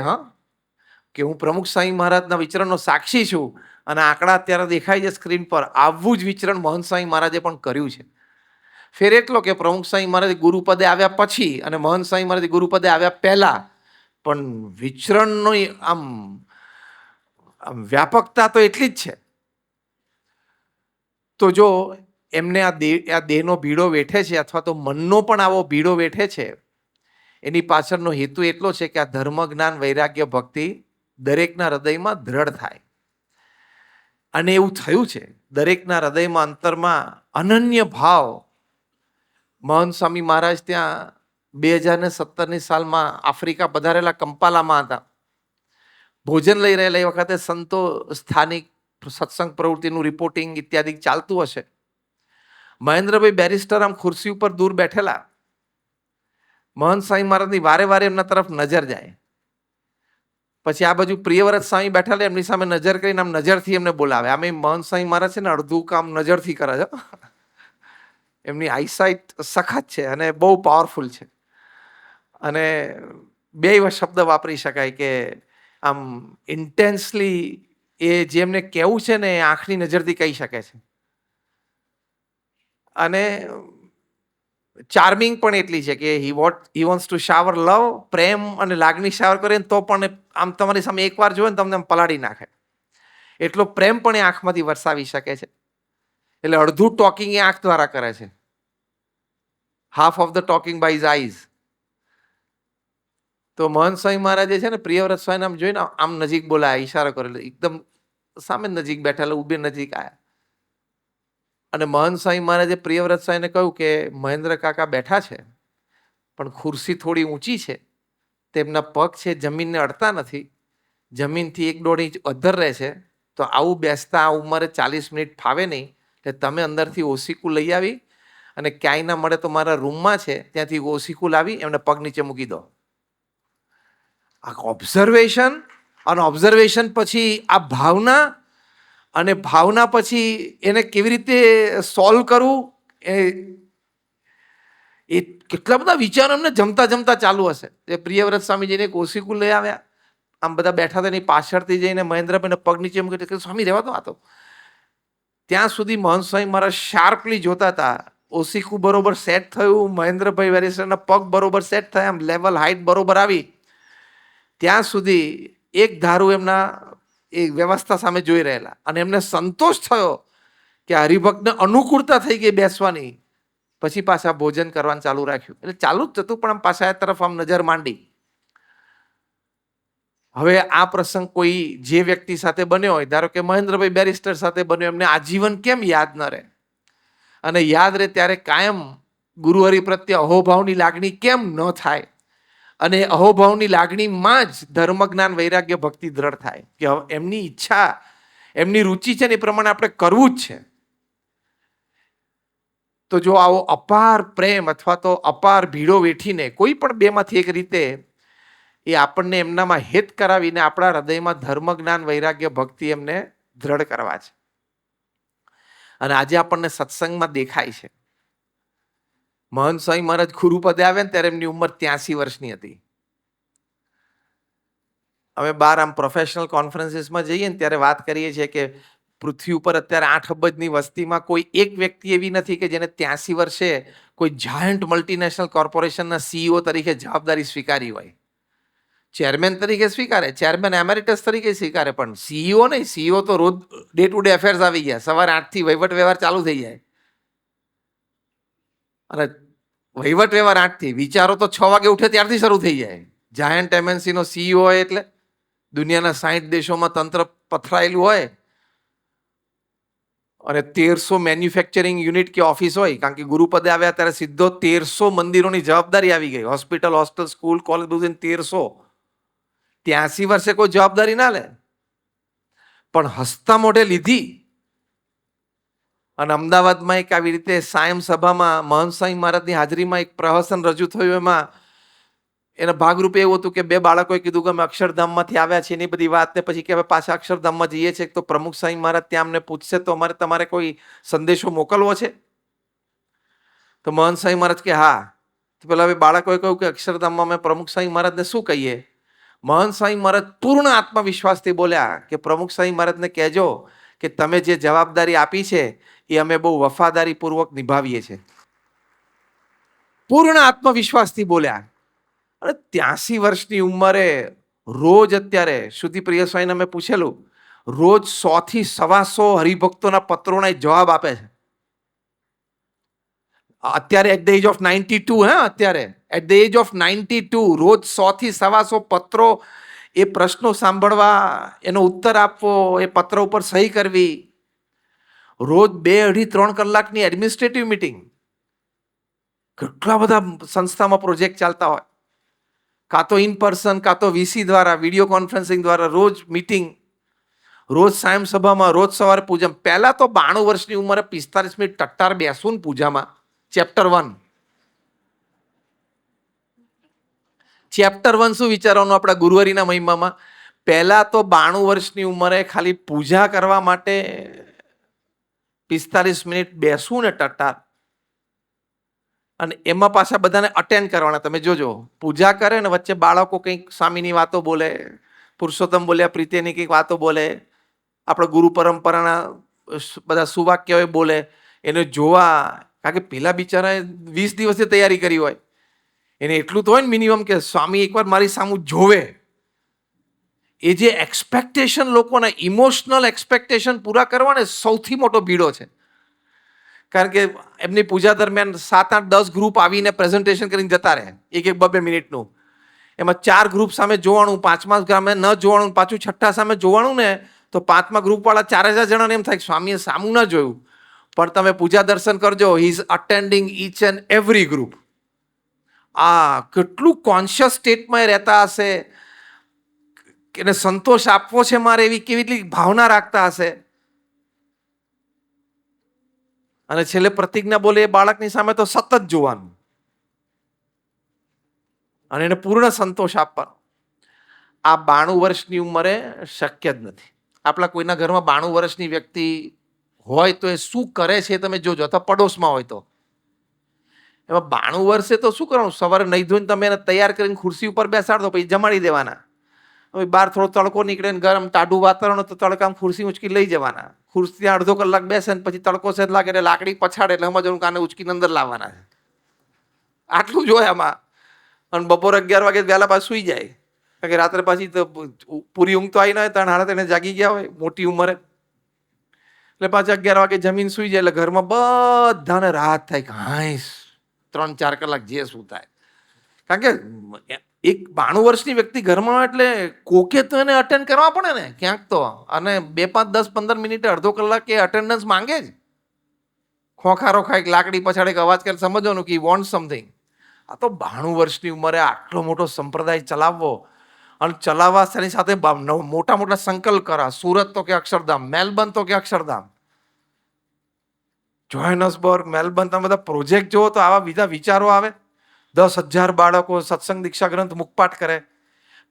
Speaker 1: કે હું પ્રમુખ સ્વામી મહારાજના વિચરણનો સાક્ષી છું અને આંકડા અત્યારે દેખાય છે સ્ક્રીન પર. આવું જ વિચરણ મહંત સ્વામી મહારાજે પણ કર્યું છે. ફેર એટલો કે પ્રમુખ સ્વામી મહારાજ ગુરુપદે આવ્યા પછી અને મહંત સ્વામી મહારાજ ગુરુપદે આવ્યા પહેલા પણ વિચરણનો આમ વ્યાપકતા તો એટલી જ છે. તો જો એમને આ દેહનો ભીડો વેઠે છે અથવા તો મનનો પણ આવો ભીડો વેઠે છે, એની પાછળનો હેતુ એટલો છે કે આ ધર્મ, જ્ઞાન, વૈરાગ્ય, ભક્તિ દરેકના હૃદયમાં દ્રઢ થાય. અને એવું થયું છે. દરેકના હૃદયમાં અંતરમાં અનન્ય ભાવ. મહંત સ્વામી મહારાજ ત્યાં 2017ની સાલમાં આફ્રિકા પધારેલા, કંપાલામાં હતા. ભોજન લઈ રહેલા એ વખતે સંતો સ્થાનિક સત્સંગ પ્રવૃત્તિનું રિપોર્ટિંગ ઇત્યાદિ ચાલતું હશે. મહેન્દ્રભાઈ બેરિસ્ટર આમ ખુરશી ઉપર દૂર બેઠેલા. મહંત સ્વામી મહારાજની વારે વારે એમના તરફ નજર જાય. પછી આ બાજુ પ્રિયવ્રત સ્વામી બેઠેલા, એમની સામે નજર કરીને આમ નજરથી એમને બોલાવે. આમે મહંત સ્વામી મહારાજ છે ને અડધું કામ નજરથી કરે છે. એમની આઈસાઇટ સખત છે અને બહુ પાવરફુલ છે. અને બે શબ્દ વાપરી શકાય કે આમ ઇન્ટેન્સલી એ જેમને કહેવું છે ને એ આંખની નજરથી કહી શકે છે. અને ચાર્મિંગ પણ એટલી છે કે હી વોન્ટ્સ ટુ શાવર લવ, પ્રેમ અને લાગણી શાવર કરે ને તો પણ આમ તમારી સામે એકવાર જોવે ને તમને પલાળી નાખે. એટલો પ્રેમ પણ એ આંખમાંથી વરસાવી શકે છે. એટલે અડધું ટોકિંગ એ આંખ દ્વારા કરે છે. Half of the talking by his eyes. તો મહંત સ્વામી મહારાજે છે ને પ્રિયવ્રત સ્વામીને આમ જોઈને આમ નજીક બોલાયા, ઈશારો કરેલો. એકદમ સામે નજીક બેઠેલા, ઉભે નજીક આવ્યા. અને મહંત સ્વામી મહારાજે પ્રિયવ્રત સ્વામીને કહ્યું કે મહેન્દ્ર કાકા બેઠા છે પણ ખુરશી થોડી ઊંચી છે, તેમના પગ છે જમીનને અડતા નથી, જમીનથી 1-1.5 ઇંચ અધ્ધર રહે છે. તો આવું બેસતા આ ઉંમરે 40 મિનિટ ફાવે નહીં. એટલે તમે અંદરથી ઓસીકું લઈ આવી અને ક્યાંય ના મળે તો મારા રૂમમાં છે ત્યાંથી ઓસીકું લાવી એમને પગ નીચે મૂકી દો. આ ઓબ્ઝર્વેશન, અને ઓબ્ઝર્વેશન પછી આ ભાવના, અને ભાવના પછી એને કેવી રીતે સોલ્વ કરવું, એ કેટલા બધા વિચારો એમને જમતા જમતા ચાલુ હશે. તે પ્રિયવ્રત સ્વામીજીને એક ઓસીકું લઈ આવ્યા. આમ બધા બેઠા હતા એની પાછળથી જઈને મહેન્દ્રભાઈને પગ નીચે મૂકી કે સ્વામી રહેવા દો આ તો. ત્યાં સુધી મહંત સ્વામી મારા શાર્પલી જોતા હતા. ઓસીકું બરોબર સેટ થયું, મહેન્દ્રભાઈ વેરેસરના પગ બરોબર સેટ થયા, આમ લેવલ હાઈટ બરોબર આવી. ત્યાં સુધી એક ધારું એમના એ વ્યવસ્થા સામે જોઈ રહેલા. અને એમને સંતોષ થયો કે હરિભક્તને અનુકૂળતા થઈ ગઈ બેસવાની. પછી પાછા ભોજન કરવાનું ચાલુ રાખ્યું. એટલે ચાલુ જ થતું પણ આમ પાછા આ તરફ આમ નજર માંડી. હવે આ પ્રસંગ કોઈ જે વ્યક્તિ સાથે બન્યો હોય, ધારો કે મહેન્દ્રભાઈ બેરિસ્ટર સાથે બન્યો, એમને આજીવન કેમ યાદ ન રહે? અને યાદ રહે ત્યારે કાયમ ગુરુહરિ પ્રત્યે અહોભાવની લાગણી કેમ ન થાય? અને અહોભાવની લાગણીમાં જ ધર્મ, જ્ઞાન, વૈરાગ્ય, ભક્તિ દ્રઢ થાય. કે એમની ઈચ્છા, એમની રુચિ છે ને એ પ્રમાણે આપણે કરવું જ છે. તો જો આવો અપાર પ્રેમ અથવા તો અપાર ભીડો વેઠીને કોઈ પણ બેમાંથી એક રીતે એ આપણને એમનામાં હેત કરાવીને આપણા હૃદયમાં ધર્મ, જ્ઞાન, વૈરાગ્ય, ભક્તિ એમને દ્રઢ કરવા છે. અને આજે આપણને સત્સંગમાં દેખાય છે. મહંત સ્વામી મહારાજ ગુરુપદે આવ્યા ને ત્યારે એમની ઉંમર 83 વર્ષની હતી. અમે બહાર આમ પ્રોફેશનલ કોન્ફરન્સીસમાં જઈએ ને ત્યારે વાત કરીએ છીએ કે પૃથ્વી ઉપર અત્યારે 8 અબજની વસ્તીમાં કોઈ એક વ્યક્તિ એવી નથી કે જેને 83 વર્ષે કોઈ જાયન્ટ મલ્ટીનેશનલ કોર્પોરેશનના CEO તરીકે જવાબદારી સ્વીકારી હોય. ચેરમેન તરીકે સ્વીકારે, ચેરમેન એમેરિટસ તરીકે સ્વીકારે, પણ CEO નહીં. CEO તો રોજ ડે ટુ ડે અફેર્સ આવી ગયા. સવારે 8થી વહીવટ વ્યવહાર ચાલુ થઈ જાય. અને વહીવટ વ્યવહાર 8થી, વિચારો તો 6 વાગે ઉઠે ત્યારથી શરૂ થઈ જાય. જાયન્ટ MNC નો CEO હોય એટલે દુનિયાના 60 દેશોમાં તંત્ર પથરાયેલું હોય અને 1300 મેન્યુફેક્ચરિંગ યુનિટ કે ઓફિસ હોય. કારણ કે ગુરુપદે આવ્યા ત્યારે સીધો 1300 મંદિરોની જવાબદારી આવી ગઈ. હોસ્પિટલ, હોસ્ટેલ, સ્કૂલ, કોલેજ બધું 1300. 83 વર્ષે કોઈ જવાબદારી ના લે, પણ હસતા મોઢે લીધી. અને અમદાવાદમાં એક આવી રીતે સાયમ સભામાં મહંત સ્વામી મહારાજની હાજરીમાં એક પ્રહસન રજૂ થયું. એમાં એના ભાગરૂપે એવું હતું કે બે બાળકોએ કીધું કે અમે અક્ષરધામમાંથી આવ્યા છીએ એની બધી વાત, ને પછી કે હવે પાછા અક્ષરધામમાં જઈએ છીએ તો પ્રમુખ સ્વામી મહારાજ ત્યાં અમને પૂછશે તો અમારે તમારે કોઈ સંદેશો મોકલવો છે? તો મહંત સ્વામી મહારાજ કે હા. તો પેલા હવે બાળકોએ કહ્યું કે અક્ષરધામમાં અમે પ્રમુખ સ્વામી મહારાજને શું કહીએ? મહંત સ્વામી મહારાજ પૂર્ણ આત્મવિશ્વાસથી બોલ્યા કે પ્રમુખ સ્વામી મહારાજને કહેજો કે તમે જે જવાબદારી આપી છે એ અમે બહુ વફાદારીપૂર્વક નિભાવીએ છીએ. પૂર્ણ આત્મવિશ્વાસથી બોલ્યા. અને 83 વર્ષની ઉંમરે રોજ અત્યારે શ્રુતિપ્રિય સ્વામીને મેં પૂછેલું, રોજ 100 થી 125 હરિભક્તોના પત્રોના જવાબ આપે છે. અત્યારે એટ ધ એજ ઓફ 92, અત્યારે એટ ધ એજ ઓફ 92 રોજ 100 થી 125 પત્રો, એ પ્રશ્નો સાંભળવા, એનો ઉત્તર આપવો, એ પત્ર ઉપર સહી કરવી, રોજ 2, 2.5, 3 કલાકની એડમિનિસ્ટ્રેટિવ મીટિંગ. કેટલા બધા સંસ્થામાં પ્રોજેક્ટ ચાલતા હોય, કાં તો ઇન પર્સન કાં તો વીસી દ્વારા, વિડીયો કોન્ફરન્સિંગ દ્વારા રોજ મીટિંગ, રોજ સાયમ સભામાં, રોજ સવારે પૂજા. પહેલા તો 92 વર્ષની ઉંમરે 45 મિનિટ ટટ્ટાર બેસવું ને પૂજામાં. ચેપ્ટર 1 શું વિચારવાનું આપણા ગુરુવારીના મહિમામાં? પહેલા તો 92 વર્ષની ઉંમરે ખાલી પૂજા કરવા માટે 45 મિનિટ બેસવું ને ટટ્ટાર, અને એમાં પાછા બધાને અટેન્ડ કરવાના. તમે જોજો, પૂજા કરે ને વચ્ચે બાળકો કંઈક સ્વામીની વાતો બોલે, પુરુષોત્તમ બોલ્યા પ્રીતિની કંઈક વાતો બોલે, આપણે ગુરુ પરંપરાના બધા સુવાક્યો બોલે, એને જોવા. કારણ કે પેલા બિચારાએ 20 દિવસથી તૈયારી કરી હોય, એને એટલું તો હોય ને મિનિમમ કે સ્વામી એકવાર મારી સામું જોવે. એ જે એક્સપેક્ટેશન, લોકોના ઇમોશનલ એક્સપેક્ટેશન પૂરા કરવાને સૌથી મોટો ભીડો છે. કારણ કે એમની પૂજા દરમિયાન 7, 8, 10 ગ્રુપ આવીને પ્રેઝન્ટેશન કરીને જતા રહે, 1, 2 મિનિટનું. એમાં 4 ગ્રુપ સામે જોવાનું, 5મા સામે ન જોવાનું, પાછું 6ઠ્ઠા સામે જોવાનું ને તો 5મા ગ્રુપવાળા 4000 જણાને એમ થાય કે સ્વામીએ સામું ન જોયું. પણ તમે પૂજા દર્શન કરજો, he is attending each and every group. કેટલું કોન્શિયસ સ્ટેટમાં રહેતા હશે, એને સંતોષ આપવો છે મારે, એવી કેવી ભાવના રાખતા હશે. અને છેલ્લે પ્રતિજ્ઞા બોલે એ બાળકની સામે તો સતત જોવાનું અને એને પૂર્ણ સંતોષ આપવાનો. આ 92 વર્ષની ઉંમરે શક્ય જ નથી. આપણા કોઈના ઘરમાં 92 વર્ષની વ્યક્તિ હોય તો એ શું કરે છે તમે જોજો, અથવા પડોશમાં હોય તો. એમાં 92 વર્ષે તો શું કરવાનું? સવારે નહીં ધોઈને તમે એને તૈયાર કરીને ખુરશી ઉપર બેસાડો, પછી જમાડી દેવાના. હવે બહાર થોડો તડકો નીકળે ને ગરમ ટાઢું વાતાવરણ તો તડકામાં ખુરશી ઉંચકી લઈ જવાના. ખુરશી અડધો કલાક બેસે ને પછી તડકો છે લાગે એટલે લાકડી પછાડે એટલે સમજવાનું કાને ઉચકીને અંદર લાવવાના છે. આટલું જ હોય આમાં. અને બપોર 11 વાગે વહેલા પાછું સુઈ જાય, કારણ કે રાત્રે પાછી તો પૂરી ઊંઘ તો આવી ના હોય, 3 સાડા 3 જાગી ગયા હોય મોટી ઉંમરે, એટલે પાછા 11 વાગે જમીન સુઈ જાય. એટલે ઘરમાં બધાને રાહત થાય કે હાઈસ 3-4 કલાક જે શું થાય. કારણ કે એક 92 વર્ષની વ્યક્તિ ઘરમાં હોય એટલે કોકે તો એને અટેન્ડ કરવા પડે ને ક્યાંક તો. અને 2, 5, 10, 15 મિનિટે, અડધો કલાક એ અટેન્ડન્સ માંગે જ. ખોખારો ખાય, લાકડી પછાડે, અવાજ કરે, સમજવાનું કે વોન્ટ સમથિંગ. આ તો 92 વર્ષની ઉંમરે આટલો મોટો સંપ્રદાય ચલાવવો, અને ચલાવવા તેની સાથે મોટા મોટા સંકલ્પ કરા. સુરત તો કે અક્ષરધામ, મેલબર્ન તો કે અક્ષરધામ, જોહાનસબર્ગ, મેલબર્ન, તમે બધા પ્રોજેક્ટ જુઓ તો આવા બીજા વિચારો આવે. 10,000 બાળકો સત્સંગ દીક્ષા ગ્રંથ મુખપાઠ કરે.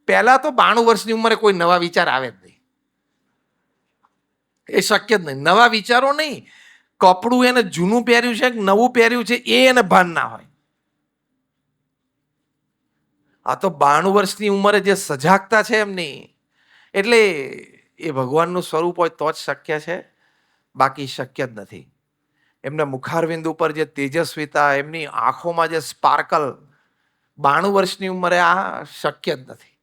Speaker 1: પહેલા તો 92 વર્ષની ઉંમરે કોઈ નવા વિચાર આવે જ નહીં. એ શક્ય જ નહીં. નવા વિચારો નહીં, કપડું એને જૂનું પહેર્યું છે કે નવું પહેર્યું છે એ એને ભાન ના હોય. આ તો 92 વર્ષની ઉંમરે જે સજાગતા છે એમની, એટલે એ ભગવાનનું સ્વરૂપ હોય તો જ શક્ય છે, બાકી શક્ય જ નથી. એમના મુખારવિંદ ઉપર જે તેજસ્વીતા, એમની આંખોમાં જે સ્પાર્કલ, 92 વર્ષની ઉંમરે આ શક્ય જ નથી.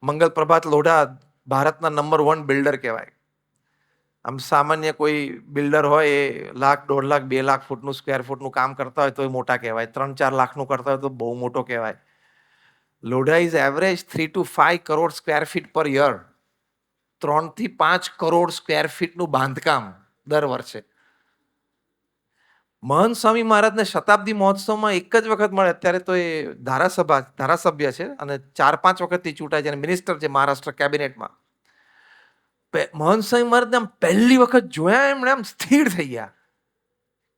Speaker 1: મંગલ પ્રભાત લોઢા ભારતના નંબર 1 બિલ્ડર કહેવાય. આમ સામાન્ય કોઈ બિલ્ડર હોય એ 1 લાખ, 1.5 લાખ, 2 લાખ ફૂટનું સ્ક્વેર ફૂટનું કામ કરતા હોય તો એ મોટા કહેવાય. 3-4 લાખનું કરતા હોય તો બહુ મોટો કહેવાય. Lodha is average 3 to 5 crore square feet પર યર. 3 થી 5 કરોડ સ્ક્વેર ફીટનું બાંધકામ દર વર્ષે. મહંત સ્વામી મહારાજને શતાબ્દી મહોત્સવમાં એક જ વખત મળે. અત્યારે તો એ ધારાસભ્ય છે અને 4-5 વખતથી ચૂંટાય છે અને મિનિસ્ટર છે મહારાષ્ટ્ર કેબિનેટમાં. મહંત સ્વામી મહારાજને આમ પહેલી વખત જોયા, એમણે આમ સ્થિર થઈ ગયા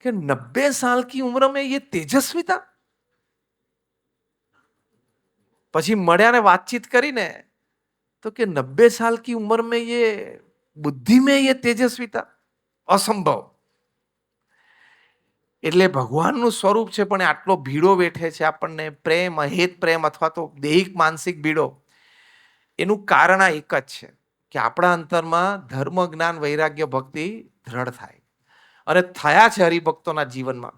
Speaker 1: કે 90 સાલ કી ઉમ્ર में ये तेजस्विता. પછી મળ્યા ને વાતચીત કરીને तो कि 90 साल की उम्र में ये बुद्धि में ये तेजस्विता असंभव. એટલે ભગવાનનું સ્વરૂપ છે પણ આટલો ભીડો વેઠે છે આપણને પ્રેમ, અહેત પ્રેમ અથવા તો દૈહિક માનસિક ભીડો. એનું કારણ આ એક જ છે કે આપણા અંતરમાં ધર્મ, જ્ઞાન, વૈરાગ્ય, ભક્તિ દ્રઢ થાય અને થયા છે હરિભક્તોના જીવનમાં.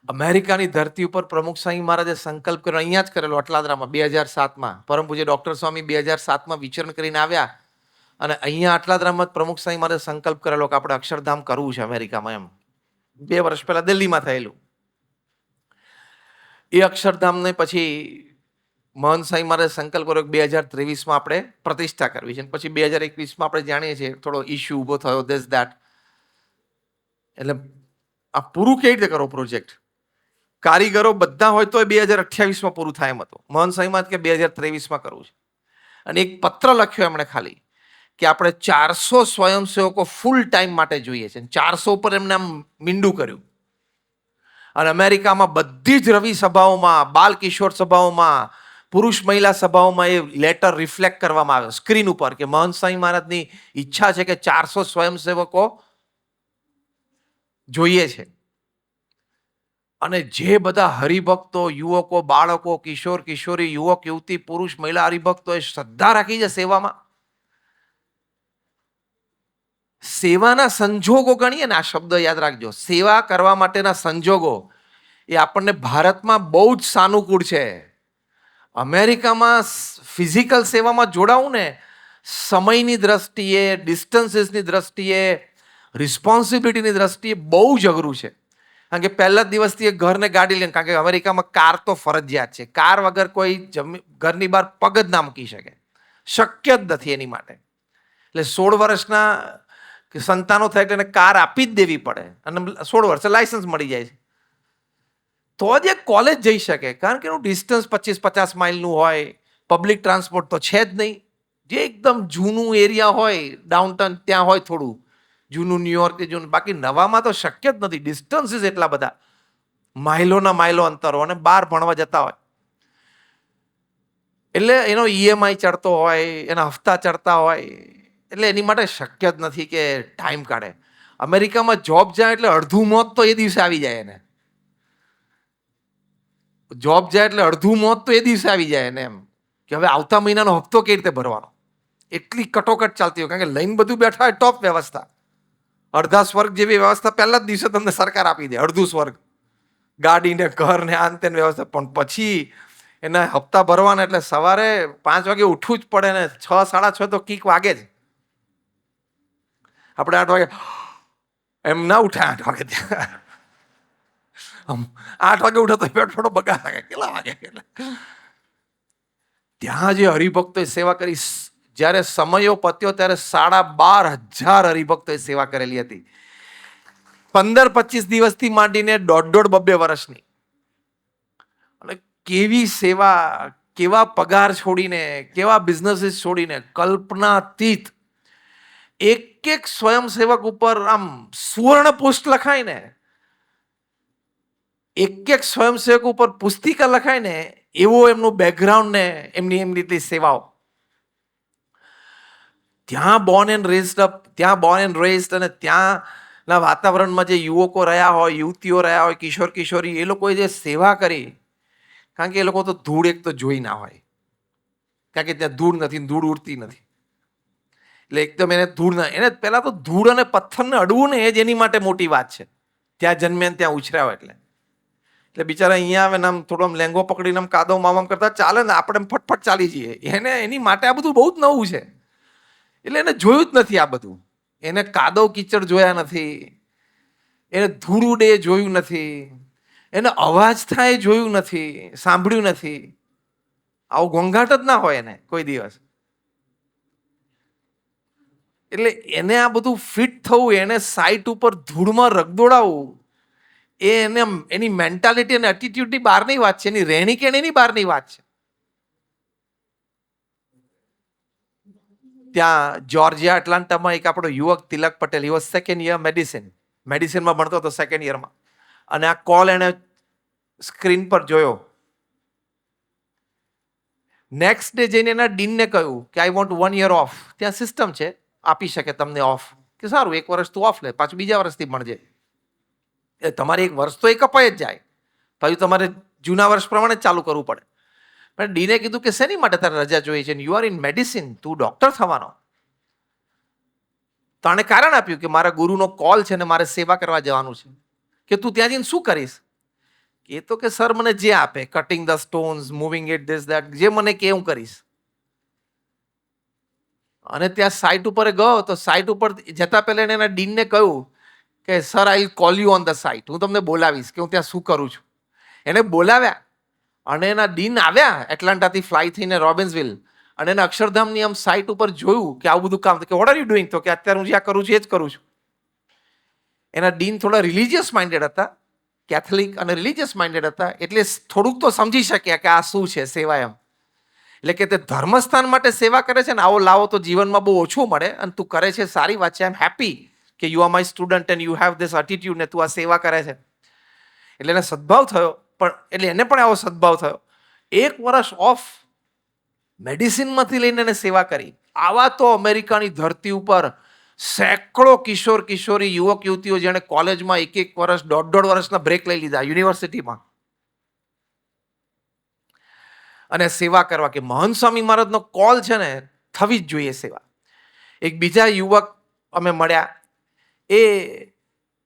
Speaker 1: અમેરિકાની ધરતી ઉપર પ્રમુખ સ્વામી મહારાજે સંકલ્પ કર્યો, અહીંયા જ કરેલો અટલાદરામાં 2007માં. પરમ પૂજ્ય ડોક્ટર સ્વામી 2007માં વિચરણ કરીને આવ્યા અને અહીંયા અટલાદરામાં પ્રમુખ સ્વામી મહારાજે સંકલ્પ કરેલો કે આપણે અક્ષરધામ કરવું છે અમેરિકામાં. એમ 2 વર્ષ પહેલા દિલ્હીમાં થયેલું. એ અક્ષરધામને પછી મહંત સ્વામી મહારાજે સંકલ્પ કર્યો કે 2023માં આપણે પ્રતિષ્ઠા કરવી છે. પછી 2021માં આપણે જાણીએ છીએ થોડો ઇસ્યુ ઊભો થયો, ધીસ દેટ. એટલે આ પૂરું કેવી રીતે કરો પ્રોજેક્ટ? કારીગરો બધા હોય તો 2028માં પૂરું થાય એમ હતું. મહંત સ્વામી મહારાજ કે 2023માં કરવું છે. અને એક પત્ર લખ્યો એમણે ખાલી કે આપણે 400 સ્વયંસેવકો ફૂલ ટાઈમ માટે જોઈએ છે. 400 પર એમને આમ મીંડું કર્યું. અને અમેરિકામાં બધી જ રવિ સભાઓમાં, બાલ કિશોર સભાઓમાં, પુરુષ મહિલા સભાઓમાં એ લેટર રિફ્લેક્ટ કરવામાં આવ્યો સ્ક્રીન ઉપર કે મહંત સ્વામી મહારાજની ઈચ્છા છે કે 400 સ્વયંસેવકો જોઈએ છે. અને જે બધા હરિભક્તો, યુવકો, બાળકો, કિશોર કિશોરી, યુવક યુવતી, પુરુષ મહિલા હરિભક્તો એ શ્રદ્ધા રાખી છે સેવામાં. સેવાના સંજોગો ગણીએ ને, આ શબ્દ યાદ રાખજો, સેવા કરવા માટેના સંજોગો એ આપણને ભારતમાં બહુ જ સાનુકૂળ છે. અમેરિકામાં ફિઝિકલ સેવામાં જોડાવું ને, સમયની દ્રષ્ટિએ, ડિસ્ટન્સીસની દ્રષ્ટિએ, રિસ્પોન્સિબિલિટીની દ્રષ્ટિએ બહુ જ અઘરું છે. કારણ કે પહેલા જ દિવસથી એ ઘરને ગાડી લઈને, કારણ કે અમેરિકામાં કાર તો ફરજિયાત છે. કાર વગર કોઈ ઘરની બહાર પગ જ ના મૂકી શકે, શક્ય જ નથી એની માટે. એટલે 16 વર્ષના સંતાનો થાય એટલે કાર આપી જ દેવી પડે અને 16 વર્ષે લાયસન્સ મળી જાય છે. તો જ એ કોલેજ જઈ શકે, કારણ કે એનું ડિસ્ટન્સ 25-50 માઇલનું હોય. પબ્લિક ટ્રાન્સપોર્ટ તો છે જ નહીં. જે એકદમ જૂનું એરિયા હોય, ડાઉનટાઉન, ત્યાં હોય થોડું જૂનું ન્યુયોર્ક કે જૂનું. બાકી નવામાં તો શક્ય જ નથી. ડિસ્ટન્સીસ એટલા બધા, માઇલોના માઇલો અંતરો, અને બહાર ભણવા જતા હોય એટલે એનો ઈએમઆઈ ચડતો હોય, એના હપ્તા ચડતા હોય. એટલે એની માટે શક્ય જ નથી કે ટાઈમ કાઢે. અમેરિકામાં જોબ જાય એટલે અડધું મોત તો એ દિવસે આવી જાય એને. જોબ જાય એટલે અડધું મોત તો એ દિવસે આવી જાય એને, એમ કે હવે આવતા મહિનાનો હપ્તો કેવી રીતે ભરવાનો. એટલી કટોકટ ચાલતી હોય, કારણ કે લઈને બધું બેઠા હોય. ટોપ વ્યવસ્થા, અડધા સ્વર્ગ જેવી વ્યવસ્થા પહેલા જ દિવસે તમને સરકાર આપી દે. અડધું સ્વર્ગ, ગાડીને, ઘર ને, આન તેન વ્યવસ્થા. પણ પછી એના હપ્તા ભરવાના એટલે સવારે 5 વાગે ઉઠવું જ પડે ને 6-6:30 તો કીક વાગે જ. આપણે 8 વાગે એમ ના ઉઠાય. 8 વાગે ત્યાં 8 વાગે ઉઠે તો પેટ થોડો બગાડ લાગે. કેટલા વાગે? ત્યાં જે હરિભક્તોએ સેવા કરી, જ્યારે સમયો પત્યો ત્યારે 12,500 હરિભક્તોએ સેવા કરેલી હતી. 15-25 દિવસથી માંડીને 1.5-2 વર્ષની. અને કેવી સેવા, કેવા પગાર છોડીને, કેવા બિઝનેસીસ છોડીને, કલ્પનાતીત. એક સ્વયંસેવક ઉપર આમ સુવર્ણ પુષ્પ લખાય ને, એક સ્વયંસેવક ઉપર પુસ્તિકા લખાય ને, એવો એમનું બેકગ્રાઉન્ડ ને એમની સેવાઓ. ત્યાં બોર્ન એન્ડ રેઝડ અને ત્યાંના વાતાવરણમાં જે યુવકો રહ્યા હોય, યુવતીઓ રહ્યા હોય, કિશોર કિશોરી, એ લોકોએ જે સેવા કરી. કારણ કે એ લોકો તો ધૂળ એક તો જોઈ ના હોય, કારણ કે ત્યાં ધૂળ નથી, ધૂળ ઉડતી નથી. એટલે એકદમ એને ધૂળ ના, એને પહેલા તો ધૂળ અને પથ્થરને અડવું ને એ જ એની માટે મોટી વાત છે. ત્યાં જન્મે ત્યાં ઉછર્યા હોય એટલે બિચારા અહીંયા આવે ને આમ થોડો આમ લેંગો પકડીને આમ કાદવ મામામ કરતા ચાલે ને, આપણે ફટફટ ચાલી જઈએ. એની માટે આ બધું બહુ જ નવું છે. એટલે એને જોયું જ નથી આ બધું. એને કાદવ કીચડ જોયા નથી, એને ધૂળ ઉડે જોયું નથી, એને અવાજ થાય જોયું નથી, સાંભળ્યું નથી. આવો ઘોંઘાટ જ ના હોય એને કોઈ દિવસ. એટલે એને આ બધું ફિટ થવું, એને સાઇટ ઉપર ધૂળમાં રગદોડાવવું, એ એને એની મેન્ટાલિટી અને એટીટ્યુડની બહારની વાત છે. એની રહેણી કેણીની બહારની વાત છે. ત્યાં જોર્જિયા એટલાન્ટામાં એક આપણો યુવક Tilak Patel, he was second year મેડિસિનમાં ભણતો હતો, સેકન્ડ યરમાં. અને આ કોલ એને સ્ક્રીન પર જોયો નેક્સ્ટ ડે જઈને એના ડીનને કહ્યું કે આઈ વોન્ટ 1 year ઓફ. ત્યાં સિસ્ટમ છે, આપી શકે તમને ઓફ. કે સારું, 1 વર્ષ તું ઓફ લે, પાછું બીજા વર્ષથી મળજે. એ તમારે 1 વર્ષ તો એ કપાઈ જ જાય, પાછું તમારે જૂના વર્ષ પ્રમાણે જ ચાલુ કરવું પડે. પણ ડીને કીધું કે શેની માટે તારે રજા જોઈએ છે? યુ આર ઇન મેડિસિન, તું ડોક્ટર થવાનો. તો આણે કારણ આપ્યું કે મારા ગુરુનો કોલ છે ને મારે સેવા કરવા જવાનું છે. કે તું ત્યાં જઈને શું કરીશ? એ તો કે સર મને જે આપે, cutting the stones, moving it, this that, જે મને કે હું કરીશ. અને ત્યાં સાઇટ ઉપર ગયો તો સાઇટ ઉપર જતા પહેલા એને એના ડીનને કહ્યું કે sir I call you on the site, હું તમને બોલાવીશ કે હું ત્યાં શું કરું છું. એને બોલાવ્યા અને એના ડીન આવ્યા એટલાન્ટાથી ફ્લાય થઈને રોબિન્સવિલ, અને એને અક્ષરધામની આમ સાઇટ ઉપર જોયું કે આવું બધું કામ, કે વોટ આર યુ ડુઈંગ? તો કે અત્યારે હું જ્યાં કરું છું એ જ કરું છું. એના ડીન થોડા રિલિજિયસ માઇન્ડેડ હતા, કેથલિક અને રિલિજિયસ માઇન્ડેડ હતા, એટલે થોડુંક તો સમજી શક્યા કે આ શું છે સેવા એમ. એટલે કે તે ધર્મસ્થાન માટે સેવા કરે છે ને, આવો લાવો તો જીવનમાં બહુ ઓછું મળે, અને તું કરે છે સારી વાત છે. આઈ એમ હેપી કે you are my student and you have this attitude, ને તું આ સેવા કરે છે. એટલે એને સદભાવ થયો, પણ એટલે એને પણ આવો સદભાવ થયો. 1 વર્ષ ઓફ મેડિસિનમાંથી લઈને એને સેવા કરી. આવા તો અમેરિકાની ધરતી ઉપર સેંકડો કિશોર કિશોરી, યુવક યુવતીઓ જેણે કોલેજમાં 1 વર્ષ, 1.5 વર્ષના બ્રેક લઈ લીધા યુનિવર્સિટીમાં, અને સેવા કરવા. કે મહંત સ્વામી મહારાજનો કોલ છે ને, થવી જ જોઈએ સેવા. એક બીજા યુવક અમે મળ્યા, એ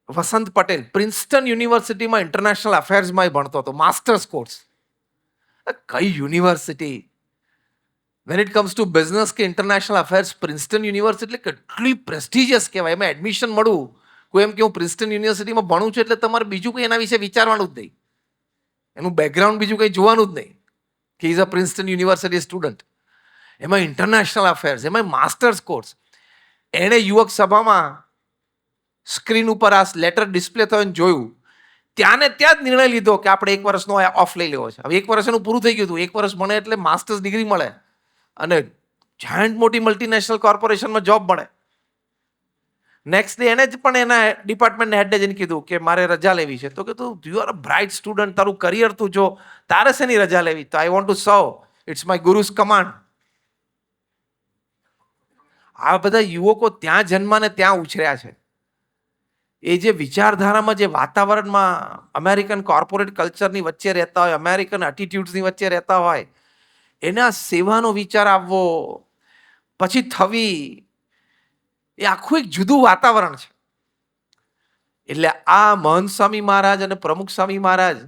Speaker 1: વસંત પટેલ, પ્રિન્સ્ટન યુનિવર્સિટીમાં ઇન્ટરનેશનલ અફેર્સમાં ભણતો હતો, માસ્ટર્સ કોર્સ. કઈ university, when it comes to business કે ઇન્ટરનેશનલ અફેર્સ, પ્રિન્સ્ટન યુનિવર્સિટી એટલે કેટલી પ્રેસ્ટિજિયસ કહેવાય. એમાં એડમિશન મળવું, કોઈ એમ કે હું પ્રિન્સ્ટન યુનિવર્સિટીમાં ભણું છું એટલે તમારે બીજું કંઈ એના વિશે વિચારવાનું જ નહીં, એનું બેકગ્રાઉન્ડ બીજું કંઈ જોવાનું જ નહીં, કે ઇઝ અ પ્રિન્સ્ટન યુનિવર્સિટી સ્ટુડન્ટ. એમાં ઇન્ટરનેશનલ અફેર્સ, એમાં માસ્ટર્સ કોર્સ. એણે યુવક સભામાં સ્ક્રીન ઉપર આ લેટર ડિસ્પ્લે થયો જોયું, ત્યાં ને ત્યાં જ નિર્ણય લીધો કે આપણે 1 વર્ષનો ઓફ લઈ લેવો છે. હવે 1 વર્ષ એનું પૂરું થઈ ગયું હતું. 1 વર્ષ ભણે એટલે માસ્ટર્સ ડિગ્રી મળે અને જાયન્ટ મોટી મલ્ટીનેશનલ કોર્પોરેશનમાં જોબ મળે. નેક્સ્ટ ડે એને જ પણ એના ડિપાર્ટમેન્ટને હેડને જઈને કીધું કે મારે રજા લેવી છે. તો કે તું you are a bright student, તારું કરિયર તું જો, તારે શેની રજા લેવી? તો I want to serve, it's my guru's command. આ બધા યુવકો ત્યાં જન્માને ત્યાં ઉછર્યા છે. એ જે વિચારધારામાં, જે વાતાવરણમાં, અમેરિકન કોર્પોરેટ કલ્ચરની વચ્ચે રહેતા હોય, અમેરિકન એટીટ્યુડ્સની વચ્ચે રહેતા હોય, એના સેવાનો વિચાર આવવો, પછી થવી, એ આખું એક જુદું વાતાવરણ છે. એટલે આ મહંત સ્વામી મહારાજ અને પ્રમુખ સ્વામી મહારાજ,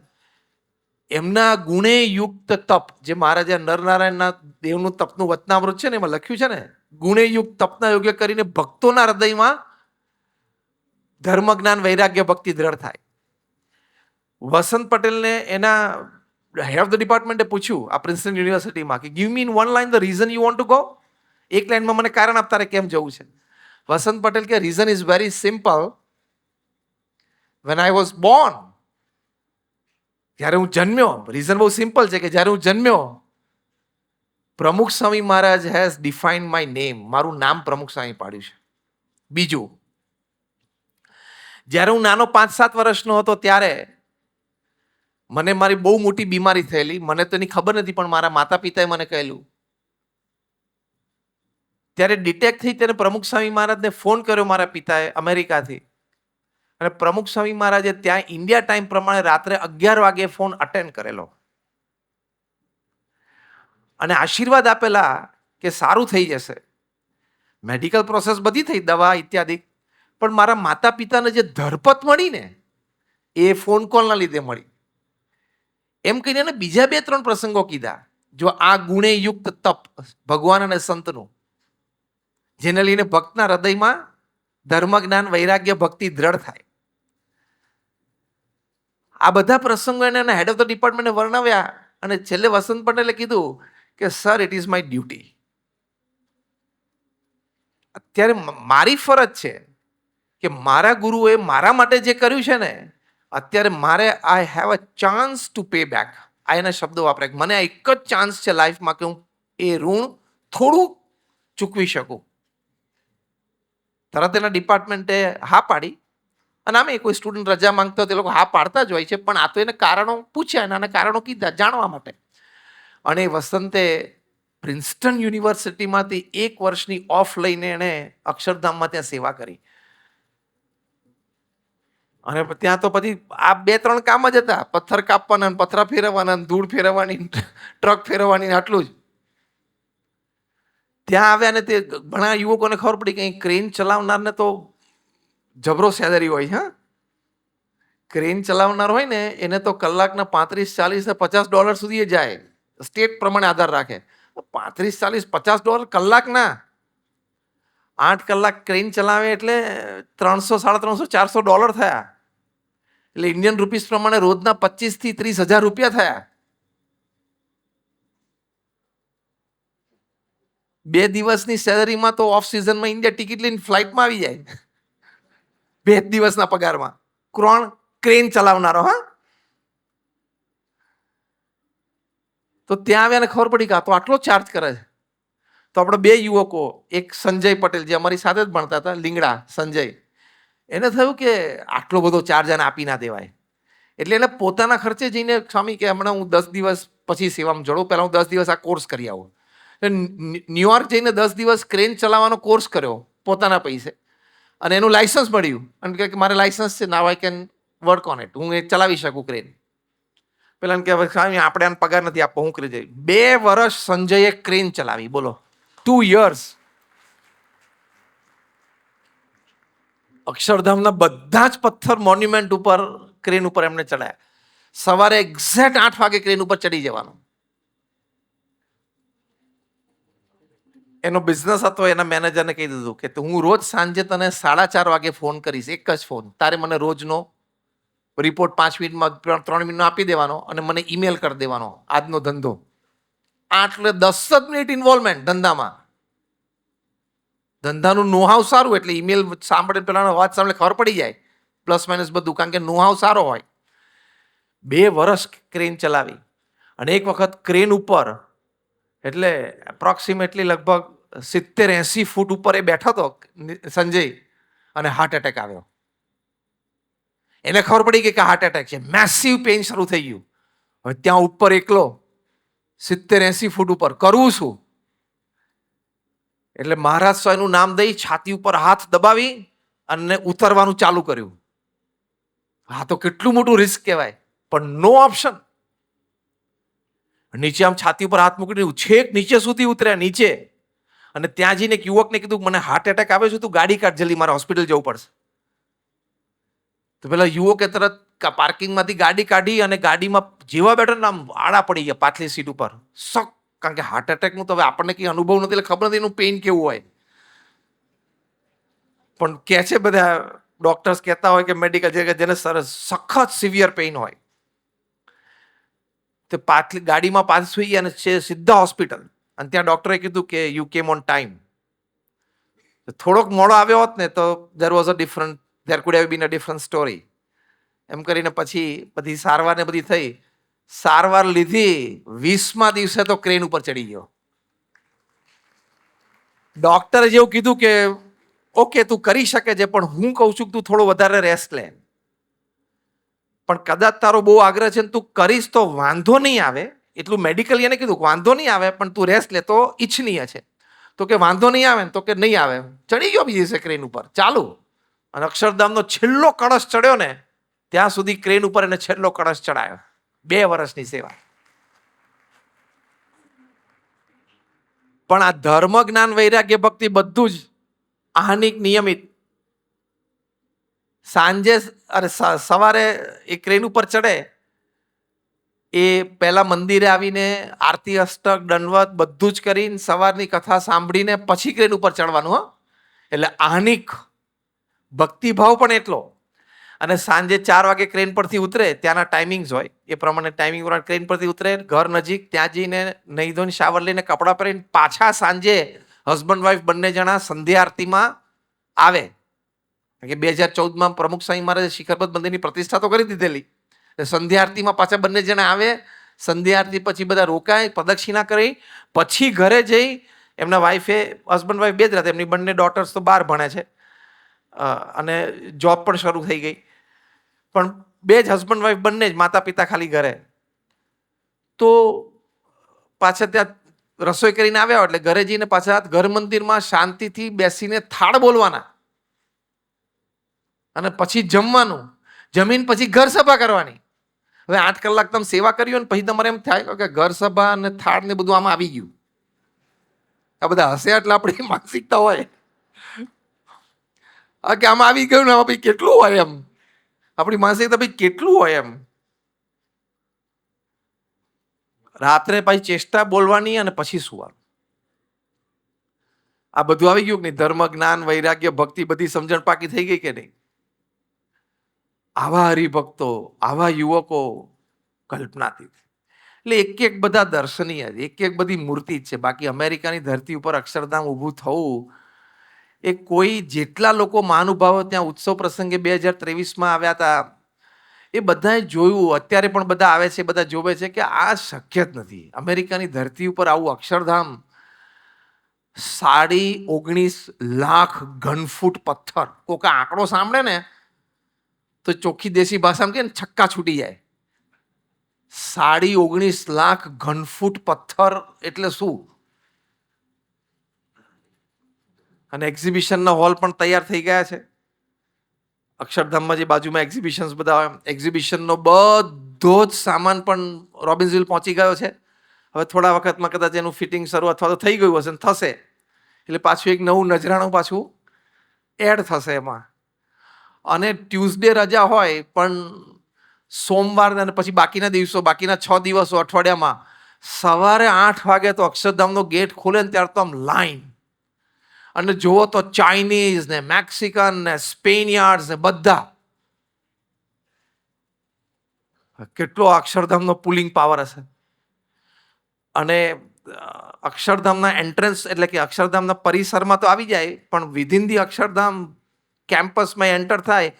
Speaker 1: એમના ગુણે યુક્ત તપ, જે મહારાજે નરનારાયણના દેવનું તપનું વચનામૃત છે ને, એમાં લખ્યું છે ને, ગુણે યુક્ત તપના યોગ્ય કરીને ભક્તોના હૃદયમાં ધર્મ, જ્ઞાન, વૈરાગ્ય, ભક્તિ દ્રઢ થાય. વસંત પટેલને એના હેડ ઓફ ધ ડિપાર્ટમેન્ટે પૂછ્યું આ પ્રિન્સ્ટન યુનિવર્સિટીમાં કે give me in 1 line the reason you want to go. 1 લાઇનમાં મને કારણ આપ, તારે કેમ જવું છે? વસંત પટેલ કે reason is very simple. When I was Born, જ્યારે હું જન્મ્યો, રીઝન બહુ સિમ્પલ છે કે જ્યારે હું જન્મ્યો, પ્રમુખ Swami Maharaj has defined my name, મારું નામ પ્રમુખ સ્વામી પાડ્યું છે. બીજું, જ્યારે હું નાનો 5-7 વર્ષનો હતો ત્યારે મને મારી બહુ મોટી બીમારી થયેલી. મને તો એની ખબર નથી, પણ મારા માતા પિતાએ મને કહેલું. ત્યારે ડિટેક્ટ થઈ ત્યારે પ્રમુખ સ્વામી મહારાજને ફોન કર્યો મારા પિતાએ અમેરિકાથી, અને પ્રમુખ સ્વામી મહારાજે ત્યાં ઇન્ડિયા ટાઈમ પ્રમાણે રાત્રે 11 વાગે ફોન અટેન્ડ કરેલો અને આશીર્વાદ આપેલા કે સારું થઈ જશે. મેડિકલ પ્રોસેસ બધી થઈ, દવા ઇત્યાદિ, પણ મારા માતા પિતાને જે ધરપત મળી ને, એ ફોન કોલના લીધે મળી. એમ કહીને બીજા 2-3 પ્રસંગો કીધા. જો આ ગુણે યુક્ત તપ ભગવાન અને સંતનું, જેને લઈને ભક્તના હૃદયમાં ધર્મ, જ્ઞાન, વૈરાગ્ય, ભક્તિ દ્રઢ થાય. આ બધા પ્રસંગો એને હેડ ઓફ ધ ડિપાર્ટમેન્ટે વર્ણવ્યા, અને છેલ્લે વસંત પટેલે કીધું કે sir, it is my duty. અત્યારે મારી ફરજ છે કે મારા ગુરુએ મારા માટે જે કર્યું છે ને, અત્યારે મારે I have a chance to pay back. આ એના શબ્દો વાપરે, મને આ એક જ ચાન્સ છે લાઈફમાં કે હું એ ઋણ થોડું ચૂકવી શકું. તરત એના ડિપાર્ટમેન્ટે હા પાડી, અને આમે કોઈ સ્ટુડન્ટ રજા માંગતો હોય તે લોકો હા પાડતા જ હોય છે, પણ આ તો એને કારણો પૂછ્યા, એના કારણો કીધા જાણવા માટે. અને વસંતે પ્રિન્સ્ટન યુનિવર્સિટીમાંથી 1 વર્ષની ઓફ લઈને એણે અક્ષરધામમાં ત્યાં સેવા કરી. અને ત્યાં તો પછી આ 2-3 કામ જ હતા, પથ્થર કાપવાના, પથરા ફેરવવાના, ધૂળ ફેરવવાની, ટ્રક ફેરવવાની, આટલું જ. ત્યાં આવ્યા ને તે ઘણા યુવકોને ખબર પડી કે ક્રેન ચલાવનારને તો જબરો સેલરી હોય છે. ક્રેન ચલાવનાર હોય ને એને તો કલાકના 35, 40 ને $50 સુધી જાય. સ્ટેટ પ્રમાણે આધાર રાખે. 35, 40, $50 કલાકના. 8 કલાક ક્રેન ચલાવે એટલે $300, $350, $400 થયા. એટલે ઇન્ડિયન રૂપીસ પ્રમાણે રોજના 25,000 થી 30,000 રૂપિયા થયા. 2 દિવસની સેલરીમાં તો ઓફ સિઝનમાં ઇન્ડિયા ટિકિટ લઈને ફ્લાઇટમાં આવી જાય. 2 દિવસના પગારમાં. કોણ? ક્રેન ચલાવનારો. હા, તો ત્યાં આવ્યા ને ખબર પડી કે આ તો આટલો ચાર્જ કરે છે. તો આપણે 2 યુવકો, એક સંજય પટેલ જે અમારી સાથે જ ભણતા હતા, લીંગડા સંજય, એને થયું કે આટલો બધો ચાર્જ આને આપી ના દેવાય. એટલે એને પોતાના ખર્ચે જઈને, સ્વામી કે હમણાં હું 10 દિવસ પછી સેવામાં જોડું, પહેલાં હું 10 દિવસ આ કોર્સ કરી આવું. ન્યુયોર્ક જઈને 10 દિવસ ક્રેન ચલાવવાનો કોર્સ કર્યો પોતાના પૈસે, અને એનું લાયસન્સ મળ્યું. અને કે મારે લાયસન્સ છે, now I can work on it, હું એ ચલાવી શકું ક્રેન. પેલા કે સ્વામી આપણે આને પગાર નથી આપવો, હું કરી જઈ. 2 વર્ષ સંજયે ક્રેન ચલાવી, બોલો. 2 years. અક્ષરધામના બધા જ પથ્થર મોન્યુમેન્ટ ઉપર ક્રેન ઉપર એમને ચડાયા. સવારે એક્ઝેક્ટ 8 વાગે ક્રેન ઉપર ચડી જવાનું. એનો બિઝનેસ હતો. એના મેનેજરને કહી દીધું કે હું રોજ સાંજે તને 4:30 વાગે ફોન કરીશ, એક જ ફોન. તારે મને રોજનો રિપોર્ટ 5 મિનિટમાં, 3 મિનિટમાં આપી દેવાનો અને મને ઈમેલ કરી દેવાનો, આજનો ધંધો. એટલે 10 જ મિનિટ ઇન્વોલ્વમેન્ટ ધંધામાં. ધંધાનું નોહાવ સારું એટલે ઈમેલ સાંભળે, પેલા વાત સાંભળે ખબર પડી જાય, પ્લસ માઇનસ બધું, કારણ કે નોહાવ સારો હોય. 2 વર્ષ ક્રેન ચલાવી. અને એક વખત ક્રેન ઉપર, એટલે એપ્રોક્સિમેટલી લગભગ 70-80 ફૂટ ઉપર એ બેઠો હતો સંજય, અને હાર્ટ એટેક આવ્યો. એને ખબર પડી કે હાર્ટ એટેક છે. મેસિવ પેઇન શરૂ થઈ ગયું. હવે ત્યાં ઉપર એકલો 70-80 ફૂટ ઉપર કરવું શું? એટલે મહારાજ સ્વામીનું નામ દઈ છાતી ઉપર હાથ દબાવી અને ઉતરવાનું ચાલુ કર્યું. હા, તો કેટલું મોટું રિસ્ક કહેવાય, પણ નો ઓપ્શન. નીચે આમ છાતી ઉપર હાથ મૂકીને છેક નીચે સુધી ઉતર્યા, નીચે. અને ત્યાં જઈને એક યુવકને કીધું મને હાર્ટ એટેક આવે છે, તું ગાડી કાઢ, જલ્દી મારે હોસ્પિટલ જવું પડશે. તો પેલા યુવકે તરત પાર્કિંગમાંથી ગાડી કાઢી અને ગાડીમાં જેવા બેઠા ને આમ આડા પડી ગયા પાછલી સીટ ઉપર. શોક, કારણ કે હાર્ટ એટેકનું તો હવે આપણને કંઈ અનુભવ નથી એટલે ખબર નથી એનું પેઇન કેવું હોય. પણ કહે છે બધા ડોક્ટર્સ કહેતા હોય કે મેડિકલ જેને સરસ સખત સિવિયર પેઇન હોય, તે પાછલી ગાડીમાં પાછળ સુઈ ગયા અને સીધા હોસ્પિટલ. અને ત્યાં ડોક્ટરે કીધું કે યુ કેમ ઓન ટાઈમ. થોડોક મોડો આવ્યો હોત ને તો there could have been a different story. એમ કરીને પછી બધી સારવાર ને બધી થઈ. સારવાર લીધી, 20મા દિવસે તો ક્રેન ઉપર ચડી ગયો. ડોક્ટરે જેવું કીધું કે ઓકે તું કરી શકે છે, પણ હું કહું છું કે તું થોડો વધારે રેસ્ટ લે. પણ કદાચ તારો બહુ આગ્રહ છે ને તું કરીશ તો વાંધો નહીં આવે, એટલું મેડિકલી એને કીધું વાંધો નહીં આવે, પણ તું રેસ્ટ લે તો ઈચ્છનીય છે. તો કે વાંધો નહીં આવે ને, તો કે નહીં આવે. ચડી ગયો બીજી દિવસે ક્રેન ઉપર, ચાલુ. અને અક્ષરધામનો છેલ્લો કળશ ચડ્યો ને ત્યાં સુધી ક્રેન ઉપર એને છેલ્લો કળશ ચડાયો. 2 વર્ષની સેવા. પણ આ ધર્મ, જ્ઞાન, વૈરાગ્ય, ભક્તિ બધું જ આહનિક, નિયમિત. સાંજે અરે સવારે એ ક્રેન ઉપર ચડે, એ પહેલા મંદિરે આવીને આરતી, અષ્ટક, દંડવત બધું જ કરીને સવારની કથા સાંભળીને પછી ક્રેન ઉપર ચડવાનું. એટલે આહનિક ભક્તિભાવ પણ એટલો. અને સાંજે 4 વાગે ક્રેન પરથી ઉતરે, ત્યાંના ટાઈમિંગ્સ હોય એ પ્રમાણે ટાઈમિંગ પ્રમાણે ક્રેન પરથી ઉતરે, ઘર નજીક, ત્યાં જઈને નહીં ધોઈને શાવર લઈને કપડાં પહેરીને પાછા સાંજે હસબન્ડ વાઈફ બંને જણા સંધ્યા આરતીમાં આવે. કે 2014માં પ્રમુખ સ્વામી મહારાજે શિખરબદ્ધ મંદિરની પ્રતિષ્ઠા તો કરી દીધેલી. સંધ્યા આરતીમાં પાછા બંને જણા આવે. સંધ્યા આરતી પછી બધા રોકાય, પ્રદક્ષિણા કરી, પછી ઘરે જઈ એમના વાઈફે, હસબન્ડ વાઈફ 2 જ રહેતા, એમની બંને ડોટર્સ તો 12 ભણે છે અને જોબ પણ શરૂ થઈ ગઈ. પણ 2 જ હસબન્ડ વાઈફ બંને જ, માતા પિતા ખાલી ઘરે. તો પાછા ત્યાં રસોઈ કરીને આવ્યા એટલે ઘરે જઈને પાછા ઘર મંદિરમાં શાંતિથી બેસીને થાળ બોલવાના અને પછી જમવાનું, જમીન પછી ઘર સભા કરવાની. હવે 8 કલાક તમે સેવા કરી હોય ને પછી તમારે એમ થાય કે ઘર સભા અને થાળ ને બધું આમાં આવી ગયું. આ બધા હશે એટલે આપણી માનસિકતા હોય કે આમાં આવી ગયું ને ભાઈ કેટલું હોય એમ, આપણી માનસિકતા ભાઈ કેટલું હોય એમ. રાત્રે પછી ચેષ્ટા બોલવાની અને પછી સુવાનું. આ બધું આવી ગયું કે નહીં? ધર્મ, જ્ઞાન, વૈરાગ્ય, ભક્તિ બધી સમજણ પાકી થઈ ગઈ કે નહીં? આવા હરિભક્તો, આવા યુવકો કલ્પનાતીત. એટલે એક બધા દર્શનીય, એક બધી મૂર્તિ જ છે. બાકી અમેરિકાની ધરતી ઉપર અક્ષરધામ ઊભું થવું એ કોઈ જેટલા લોકો મહાનુભાવો ત્યાં ઉત્સવ પ્રસંગે 2023માં આવ્યા હતા એ બધાએ જોયું, અત્યારે પણ બધા આવે છે, બધા જોવે છે કે આ શક્ય જ નથી. અમેરિકાની ધરતી ઉપર આવું અક્ષરધામ 19.5 લાખ ઘનફૂટ પથ્થર. કોઈક આંકડો સાંભળે ને તો ચોખ્ખી દેશી ભાષામાં કે છક્કા છૂટી જાય. 19.5 લાખ ઘનફૂટ પથ્થર એટલે શું? અને એક્ઝિબિશનના હોલ પણ તૈયાર થઈ ગયા છે. અક્ષરધામમાં જે બાજુમાં એક્ઝિબિશન્સ બધા હોય, એક્ઝિબિશનનો બધો જ સામાન પણ રોબિન્સવિલ પહોંચી ગયો છે. હવે થોડા વખતમાં કદાચ એનું ફિટિંગ શરૂ અથવા તો થઈ ગયું હશે ને થશે એટલે પાછું એક નવું નજરાણું પાછું એડ થશે એમાં. અને ટ્યુઝડે રજા હોય પણ સોમવાર અને પછી બાકીના દિવસો, બાકીના 6 દિવસો અઠવાડિયામાં સવારે 8 વાગે તો અક્ષરધામનો ગેટ ખોલે ને ત્યારે તો આમ લાઈન. અને જુઓ તો ચાઇનીઝ ને મેક્સિકન ને સ્પેનિયાર્ડ્સ ને બધા. કેટલો અક્ષરધામનો પુલિંગ પાવર હશે. અને અક્ષરધામના એન્ટ્રન્સ એટલે કે અક્ષરધામના પરિસરમાં તો આવી જાય પણ વિધિન ધી અક્ષરધામ કેમ્પસમાં એન્ટર થાય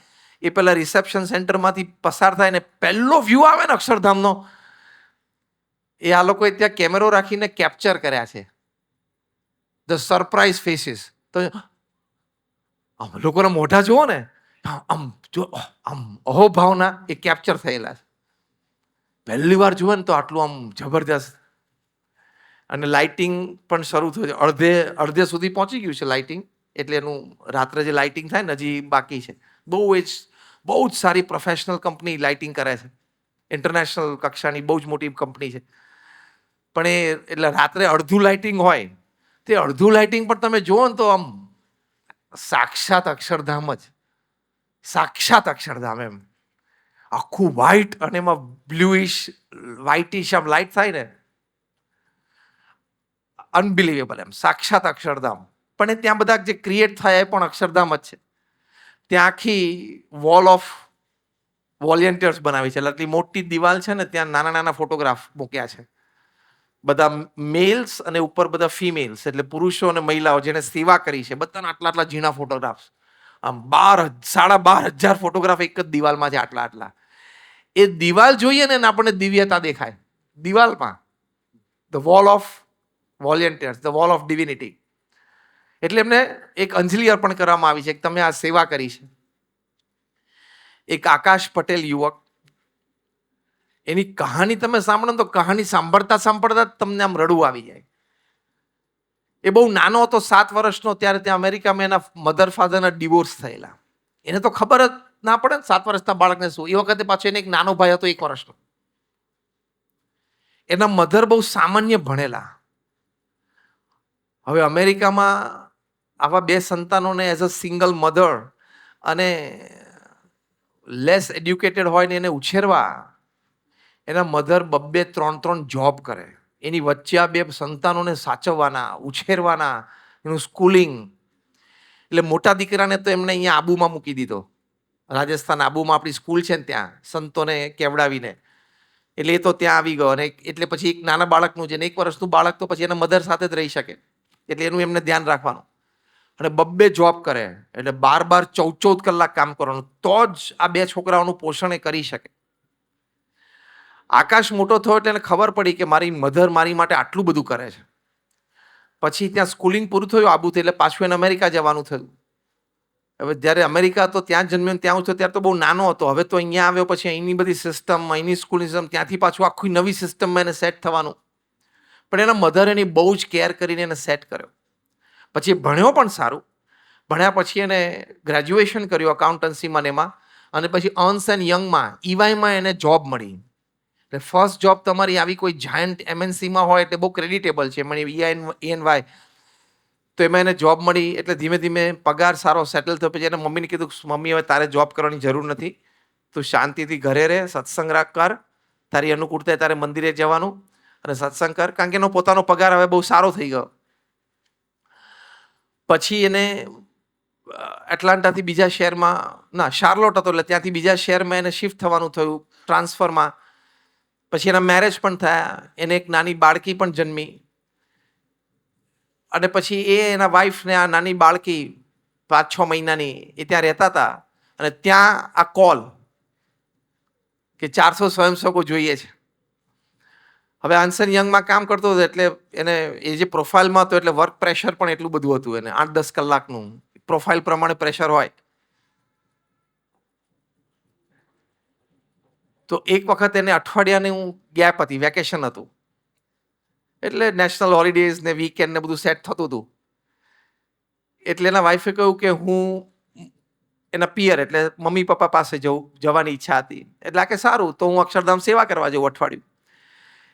Speaker 1: એ પહેલાં રિસેપ્શન સેન્ટરમાંથી પસાર થાય ને પહેલો વ્યૂ આવે ને અક્ષરધામનો એ આ લોકોએ ત્યાં કેમેરો રાખીને કેપ્ચર કર્યા છે. The surprise faces. તો લોકોના મોઢા જુઓ ને આમ અહોભાવના એ કેપ્ચર થયેલા છે. પહેલી વાર જુઓ ને તો આટલું આમ જબરદસ્ત. અને લાઇટિંગ પણ શરૂ થયું છે. અડધે સુધી પહોંચી ગયું છે લાઇટિંગ. એટલે એનું રાત્રે જે લાઇટિંગ થાય ને હજી બાકી છે. બહુ જ સારી પ્રોફેશનલ કંપની લાઇટિંગ કરે છે. ઇન્ટરનેશનલ કક્ષાની બહુ જ મોટી કંપની છે. પણ એટલે રાત્રે અડધું લાઇટિંગ હોય તે અડધું લાઇટિંગ પણ તમે જુઓ ને તો આમ સાક્ષાત અક્ષરધામ જ. સાક્ષાત અક્ષરધામ એમ આખું વ્હાઇટ અને એમાં બ્લુઇશ વ્હાઇટિશ આમ લાઇટ થાય ને અનબિલિવેબલ એમ સાક્ષાત અક્ષરધામ. પણ એ ત્યાં બધા જે ક્રિએટ થયા એ પણ અક્ષરધામ જ છે. ત્યાં આખી વોલ ઓફ વોલેન્ટિયર્સ બનાવી છે. એટલે આટલી મોટી દિવાલ છે ને ત્યાં નાના નાના ફોટોગ્રાફ મૂક્યા છે. બધા મેલ્સ અને ઉપર બધા ફિમેલ્સ એટલે પુરુષો અને મહિલાઓ જેને સેવા કરી છે બધાના આટલા ઝીણા ફોટોગ્રાફ્સ. આમ 12,500 ફોટોગ્રાફ એક જ દિવાલમાં છે. આટલા એ દિવાલ જોઈએ ને આપણને દિવ્યતા દેખાય દિવાલમાં. The wall of volunteers, the wall of divinity. એટલે એમને એક અંજલિ અર્પણ કરવામાં આવી છે કે તમે આ સેવા કરી છે. એક આકાશ પટેલ યુવક, એની કહાની તમે સાંભળો તો કહાની સાંભળતા તમને આમ રડવું આવી જાય. એ બહુ નાનો હતો, 7 વર્ષનો, ત્યારે ત્યાં અમેરિકામાં એના મધર ફાધરના ડિવોર્સ થયેલા. એને તો ખબર જ ના પડે ને 7 વર્ષના બાળકને શું. એ વખતે પાછો એને એક નાનો ભાઈ હતો 1 વર્ષનો. એના મધર બહુ સામાન્ય ભણેલા. હવે અમેરિકામાં આવા 2 સંતાનોને એઝ અ સિંગલ મધર અને લેસ એડ્યુકેટેડ હોય ને એને ઉછેરવા, એના મધર 2-3 જોબ કરે. એની વચ્ચે આ 2 સંતાનોને સાચવવાના, ઉછેરવાના, એનું સ્કૂલિંગ. એટલે મોટા દીકરાને તો એમને અહીંયા આબુમાં મૂકી દીધો. રાજસ્થાન આબુમાં આપણી સ્કૂલ છે ને ત્યાં સંતોને કેવડાવીને. એટલે એ તો ત્યાં આવી ગયો. અને એટલે પછી એક નાના બાળકનું છે ને 1 વર્ષનું બાળક તો પછી એના મધર સાથે જ રહી શકે. એટલે એનું એમને ધ્યાન રાખવાનું. અને 2 જોબ કરે એટલે 12 14 કલાક કામ કરવાનું તો જ આ 2 છોકરાઓનું પોષણ એ કરી શકે. આકાશ મોટો થયો એટલે એને ખબર પડી કે મારી મધર મારી માટે આટલું બધું કરે છે. પછી ત્યાં સ્કૂલિંગ પૂરું થયું આબુથી એટલે પાછું એને અમેરિકા જવાનું થયું. હવે જ્યારે અમેરિકા તો ત્યાં જન્મ્યો ત્યાં ઉઠ્યો ત્યારે તો બહુ નાનો હતો. હવે તો અહીંયા આવ્યો પછી અહીંની બધી સિસ્ટમ, અહીંની સ્કૂલની સિસ્ટમ, ત્યાંથી પાછું આખી નવી સિસ્ટમમાં એને સેટ થવાનું. પણ એના મધર એની બહુ જ કેર કરીને એને સેટ કર્યો. પછી ભણ્યો પણ સારું. ભણ્યા પછી એને ગ્રેજ્યુએશન કર્યું અકાઉન્ટન્સીમાં ને એમાં, અને પછી અર્ન્સ એન્ડ યંગમાં EYમાં એને જોબ મળી. એટલે ફર્સ્ટ જોબ તમારી આવી કોઈ જાયન્ટ MNCમાં હોય એટલે બહુ ક્રેડિટેબલ છે. મને EY તો એમાં એને જોબ મળી. એટલે ધીમે ધીમે પગાર સારો સેટલ થયો. પછી એને મમ્મીને કીધું, મમ્મી હવે તારે જોબ કરવાની જરૂર નથી, તું શાંતિથી ઘરે રહે, સત્સંગ રાખ કર, તારી અનુકૂળતા તારે મંદિરે જવાનું અને સત્સંગ કર. કારણ કે એનો પોતાનો પગાર હવે બહુ સારો થઈ ગયો. પછી એને એટલાન્ટાથી બીજા શહેરમાં, શાર્લોટ હતો એટલે ત્યાંથી બીજા શહેરમાં એને શિફ્ટ થવાનું થયું ટ્રાન્સફરમાં. પછી એના મેરેજ પણ થયા, એને એક નાની બાળકી પણ જન્મી. અને પછી એના વાઈફને આ નાની બાળકી 5-6 મહિનાની એ ત્યાં રહેતા હતા. અને ત્યાં આ કોલ કે 400 સ્વયંસેવકો જોઈએ છે. હવે આન્સર યંગમાં કામ કરતો હતો એટલે એને એ જે પ્રોફાઇલમાં હતો એટલે વર્ક પ્રેશર પણ એટલું બધું હતું. એને 8-10 કલાકનું પ્રોફાઇલ પ્રમાણે પ્રેશર હોય. તો એક વખત એને અઠવાડિયાનું ગેપ હતી, વેકેશન હતું, એટલે નેશનલ હોલિડેઝ ને વીકેન્ડ ને બધું સેટ થતું હતું. એટલે એના વાઈફે કહ્યું કે હું એના પિયર એટલે મમ્મી પપ્પા પાસે જવાની ઈચ્છા હતી. એટલે આ કે સારું, તો હું અક્ષરધામ સેવા કરવા જઉં અઠવાડિયું.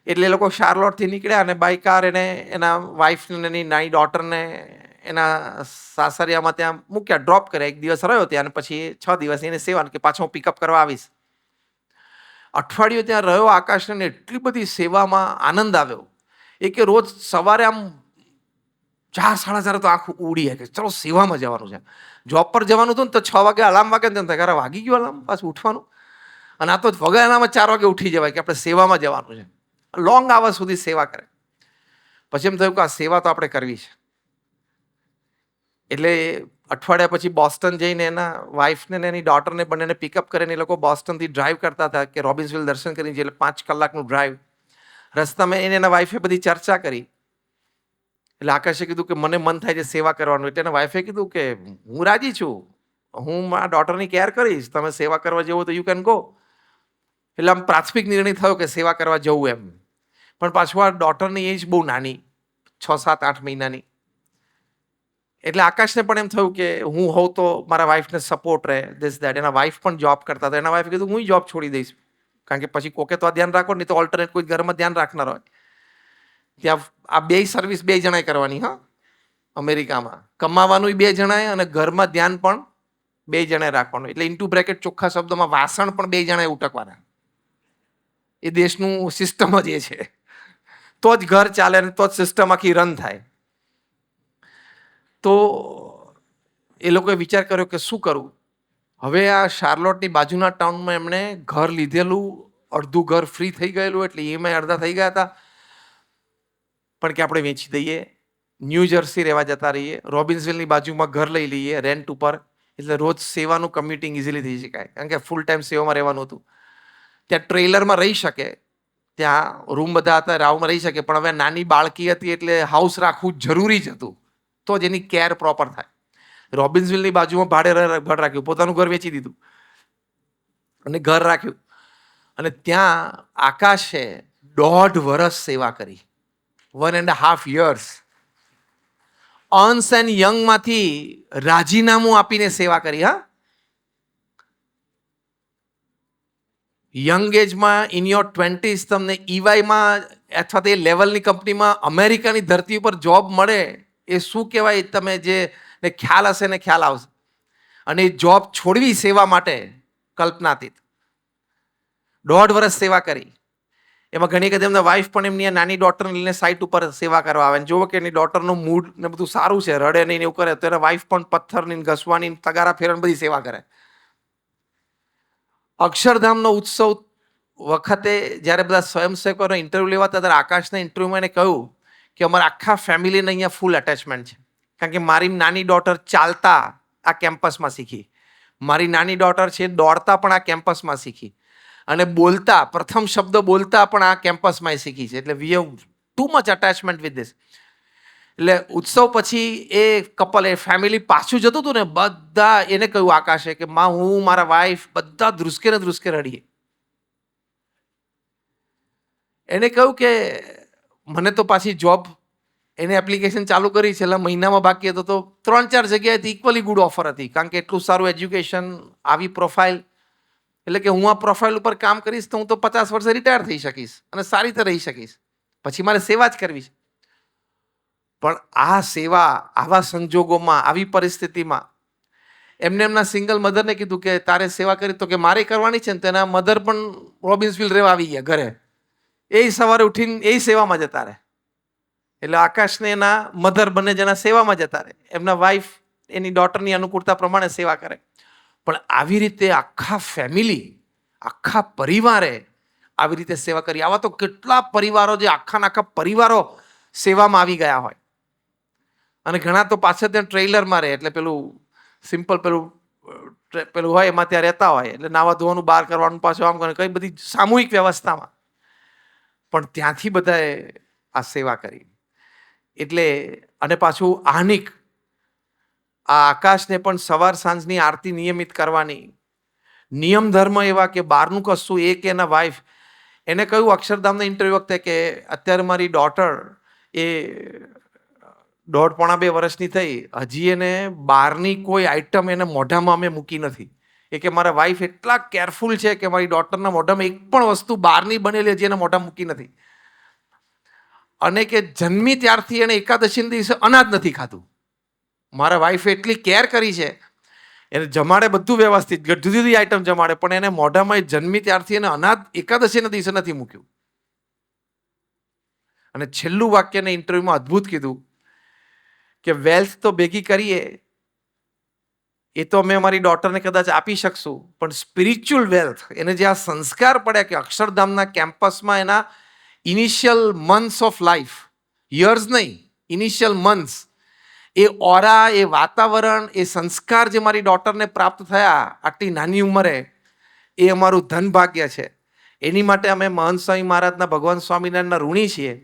Speaker 1: એટલે એ લોકો શાર્લોટથી નીકળ્યા અને બાય કાર એને એના વાઈફને એની નાની ડોટરને એના સાસરિયામાં ત્યાં મૂક્યા, ડ્રોપ કર્યા. 1 દિવસ રહ્યો ત્યાં, અને પછી 6 દિવસ એને સેવા કે પાછો હું પિકઅપ કરવા આવીશ. અઠવાડિયું ત્યાં રહ્યો. આકાશને એટલી બધી સેવામાં આનંદ આવ્યો એ કે રોજ સવારે આમ 4-4:30 તો આંખ ઉડી કે ચલો સેવામાં જવાનું છે. જોબ પર જવાનું હતું ને તો 6 વાગે અલાર્મ વાગે ને ત્યારે વાગી ગયું અલાર્મ, પાછું ઉઠવાનું. અને આ તો વગર એનામાં 4 વાગે ઉઠી જવાય કે આપણે સેવામાં જવાનું છે. લોંગ આવર સુધી સેવા કરે. પછી એમ થયું કે આ સેવા તો આપણે કરવી છે. એટલે અઠવાડિયા પછી બોસ્ટન જઈને એના વાઈફને એની ડોટરને બંનેને પિકઅપ કરીને એ લોકો બોસ્ટનથી ડ્રાઈવ કરતા હતા કે રોબિન્સવિલ દર્શન કરીને, એટલે 5 કલાકનું ડ્રાઈવ. રસ્તામાં એને એના વાઈફે બધી ચર્ચા કરી. એટલે આકાશે કીધું કે મને મન થાય છે સેવા કરવાનું. એટલે એના વાઈફે કીધું કે હું રાજી છું, હું મારા ડોટરની કેર કરીશ, તમે સેવા કરવા જવું તો યુ કેન ગો. એટલે આમ પ્રાથમિક નિર્ણય થયો કે સેવા કરવા જવું એમ. પણ પાછું આ ડોટરની એજ બહુ નાની, 6-7-8 મહિનાની. એટલે આકાશને પણ એમ થયું કે હું હોઉં તો મારા વાઈફને સપોર્ટ રહે, ધીસ દેટ. એના વાઈફ પણ જોબ કરતા હતા. એના વાઈફે કીધું હું જોબ છોડી દઈશ, કારણ કે પછી કોકે તો આ ધ્યાન રાખો, નહીં તો ઓલ્ટરનેટ કોઈ ઘરમાં ધ્યાન રાખનાર હોય. ત્યાં આ 2 સર્વિસ 2 જણાએ કરવાની. હા, અમેરિકામાં કમાવાનું 2 જણાએ અને ઘરમાં ધ્યાન પણ 2 જણાએ રાખવાનું. એટલે ઇન્ટુ બ્રેકેટ ચોખ્ખા શબ્દોમાં વાસણ પણ 2 જણાએ ઉટકવાના. એ દેશનું સિસ્ટમ જ એ છે. તો જ ઘર ચાલે અને તો જ સિસ્ટમ આખી રન થાય. તો એ લોકોએ વિચાર કર્યો કે શું કરવું. હવે આ શાર્લોટની બાજુના ટાઉનમાં એમણે ઘર લીધેલું, અડધું ઘર ફ્રી થઈ ગયેલું, એટલે એમાં અડધા થઈ ગયા હતા. પણ કે આપણે વેચી દઈએ, ન્યૂ જર્સી રહેવા જતા રહીએ, રોબિન્સવિલની બાજુમાં ઘર લઈ લઈએ રેન્ટ ઉપર. એટલે રોજ સેવાનું કમ્યુટિંગ ઇઝીલી થઈ શકાય, કારણ કે ફૂલ ટાઈમ સેવામાં રહેવાનું હતું. ત્યાં ટ્રેલરમાં રહી શકે, ત્યાં રૂમ બધા હતા, રાવમાં રહી શકે. પણ હવે નાની બાળકી હતી એટલે હાઉસ રાખવું જરૂરી જ હતું, તો જ એની કેર પ્રોપર થાય. રોબિન્સવિલની બાજુમાં ભાડે ઘર રાખ્યું, પોતાનું ઘર વેચી દીધું અને ઘર રાખ્યું. અને ત્યાં આકાશે 1.5 વર્ષ સેવા કરી, 1.5 years. અર્ન્સ એન્ડ યંગમાંથી રાજીનામું આપીને સેવા કરી. હા, યંગ એજમાં ઇન યોર 20s તમને EYમાં અથવા તે લેવલની કંપનીમાં અમેરિકાની ધરતી ઉપર જોબ મળે, એ શું કહેવાય, તમે જે ખ્યાલ હશે ને ખ્યાલ આવશે. અને એ જોબ છોડવી સેવા માટે કલ્પનાતીત. 1.5 વર્ષ સેવા કરી. એમાં ઘણી વખત એમના વાઈફ પણ એમની નાની ડોટરને લઈને સાઇટ ઉપર સેવા કરવા આવે. જુઓ કે એની ડોટરનું મૂડ ને બધું સારું છે, રડે નહીં એવું કરે, તો એના વાઈફ પણ પથ્થરની, ઘસવાની, તગારા ફેરવાની બધી સેવા કરે. અક્ષરધામનો ઉત્સવ વખતે જ્યારે બધા સ્વયંસેવકોનો ઇન્ટરવ્યૂ લેવાતા, ત્યારે આકાશના ઇન્ટરવ્યૂમાં એને કહ્યું કે અમારા આખા ફેમિલીને અહીંયા ફૂલ અટેચમેન્ટ છે, કારણ કે મારી નાની ડોટર ચાલતા આ કેમ્પસમાં શીખી, મારી નાની ડોટર છે દોડતા પણ આ કેમ્પસમાં શીખી, અને બોલતા, પ્રથમ શબ્દ બોલતા પણ આ કેમ્પસમાં શીખી છે. એટલે we have too much attachment with this. એટલે ઉત્સવ પછી એ કપલ, એ ફેમિલી પાછું જતું હતું ને, બધા એને કહ્યું આકાશે કે માં, હું, મારા વાઈફ બધા ધ્રુસકે ને ધ્રુસકે રડીએ. એને કહ્યું કે મને તો પાછી જોબ એને એપ્લિકેશન ચાલુ કરી છેલ્લા મહિનામાં બાકી હતો તો 3-4 જગ્યાએથી ઇક્વલી ગુડ ઓફર હતી, કારણ કે એટલું સારું એજ્યુકેશન, આવી પ્રોફાઇલ, એટલે કે હું આ પ્રોફાઇલ ઉપર કામ કરીશ તો હું તો 50 વર્ષે રિટાયર થઈ શકીશ અને સારી રીતે રહી શકીશ. પછી મારે સેવા જ કરવી છે. પણ આ સેવા આવા સંજોગોમાં, આવી પરિસ્થિતિમાં એમને એમના સિંગલ મધરને કીધું કે તારે સેવા કરી, તો કે મારે કરવાની છે ને. તેના મધર પણ રોબિન્સવિલ રહેવા આવી ગયા ઘરે. એ સવારે ઉઠીને એ સેવામાં જતા રહે. એટલે આકાશને એના મધર બંને જણા સેવામાં જતા રહે. એમના વાઈફ એની ડોટરની અનુકૂળતા પ્રમાણે સેવા કરે. પણ આવી રીતે આખા ફેમિલી, આખા પરિવારે આવી રીતે સેવા કરી. આવા તો કેટલા પરિવારો જે આખા પરિવારો સેવામાં આવી ગયા હોય. અને ઘણા તો પાછળ ત્યાં ટ્રેલરમાં રહે, એટલે પેલું સિમ્પલ પેલું હોય એમાં ત્યાં રહેતા હોય, એટલે નાવા ધોવાનું બહાર કરવાનું, પાછું આમ કરે, કઈ બધી સામૂહિક વ્યવસ્થામાં. પણ ત્યાંથી બધાએ આ સેવા કરી. એટલે અને પાછું આહનિક આ આકાશને પણ સવાર સાંજની આરતી નિયમિત કરવાની, નિયમ ધર્મ એવા કે બહારનું કશું. એ કે એના વાઈફ એને કહ્યું અક્ષરધામના ઇન્ટરવ્યુ વખતે કે અત્યારે મારી ડોટર એ 1.5-2 વર્ષની થઈ, હજી એને બહારની કોઈ આઈટમ એને મોઢામાં અમે મૂકી નથી. એ કે મારા વાઈફ એટલા કેરફુલ છે કે મારી ડોટરના મોઢામાં એક પણ વસ્તુ બહારની બનેલી હજી એને મોઢા મૂકી નથી. અને કે જન્મી ત્યારથી એને એકાદશીના દિવસે અનાજ નથી ખાધું. મારા વાઈફે એટલી કેર કરી છે. એને જમાડે બધું વ્યવસ્થિત, જુદી જુદી આઈટમ જમાડે, પણ એને મોઢામાં જન્મી ત્યારથી એને અનાજ એકાદશીના દિવસે નથી મૂક્યું. અને છેલ્લું વાક્યને ઇન્ટરવ્યુમાં અદ્ભુત કીધું કે વેલ્થ તો ભેગી કરીએ એ તો અમે અમારી ડોટરને કદાચ આપી શકશું, પણ સ્પિરિચ્યુઅલ વેલ્થ, એને જે આ સંસ્કાર પડ્યા કે અક્ષરધામના કેમ્પસમાં એના initial months of life, years નહીં, ઇનિશિયલ મંથ્સ, એ ઓરા, એ વાતાવરણ, એ સંસ્કાર જે મારી ડોટરને પ્રાપ્ત થયા આટલી નાની ઉંમરે, એ અમારું ધન ભાગ્ય છે. એની માટે અમે મહંત સ્વામી મહારાજના, ભગવાન સ્વામિનારાયણના ઋણી છીએ.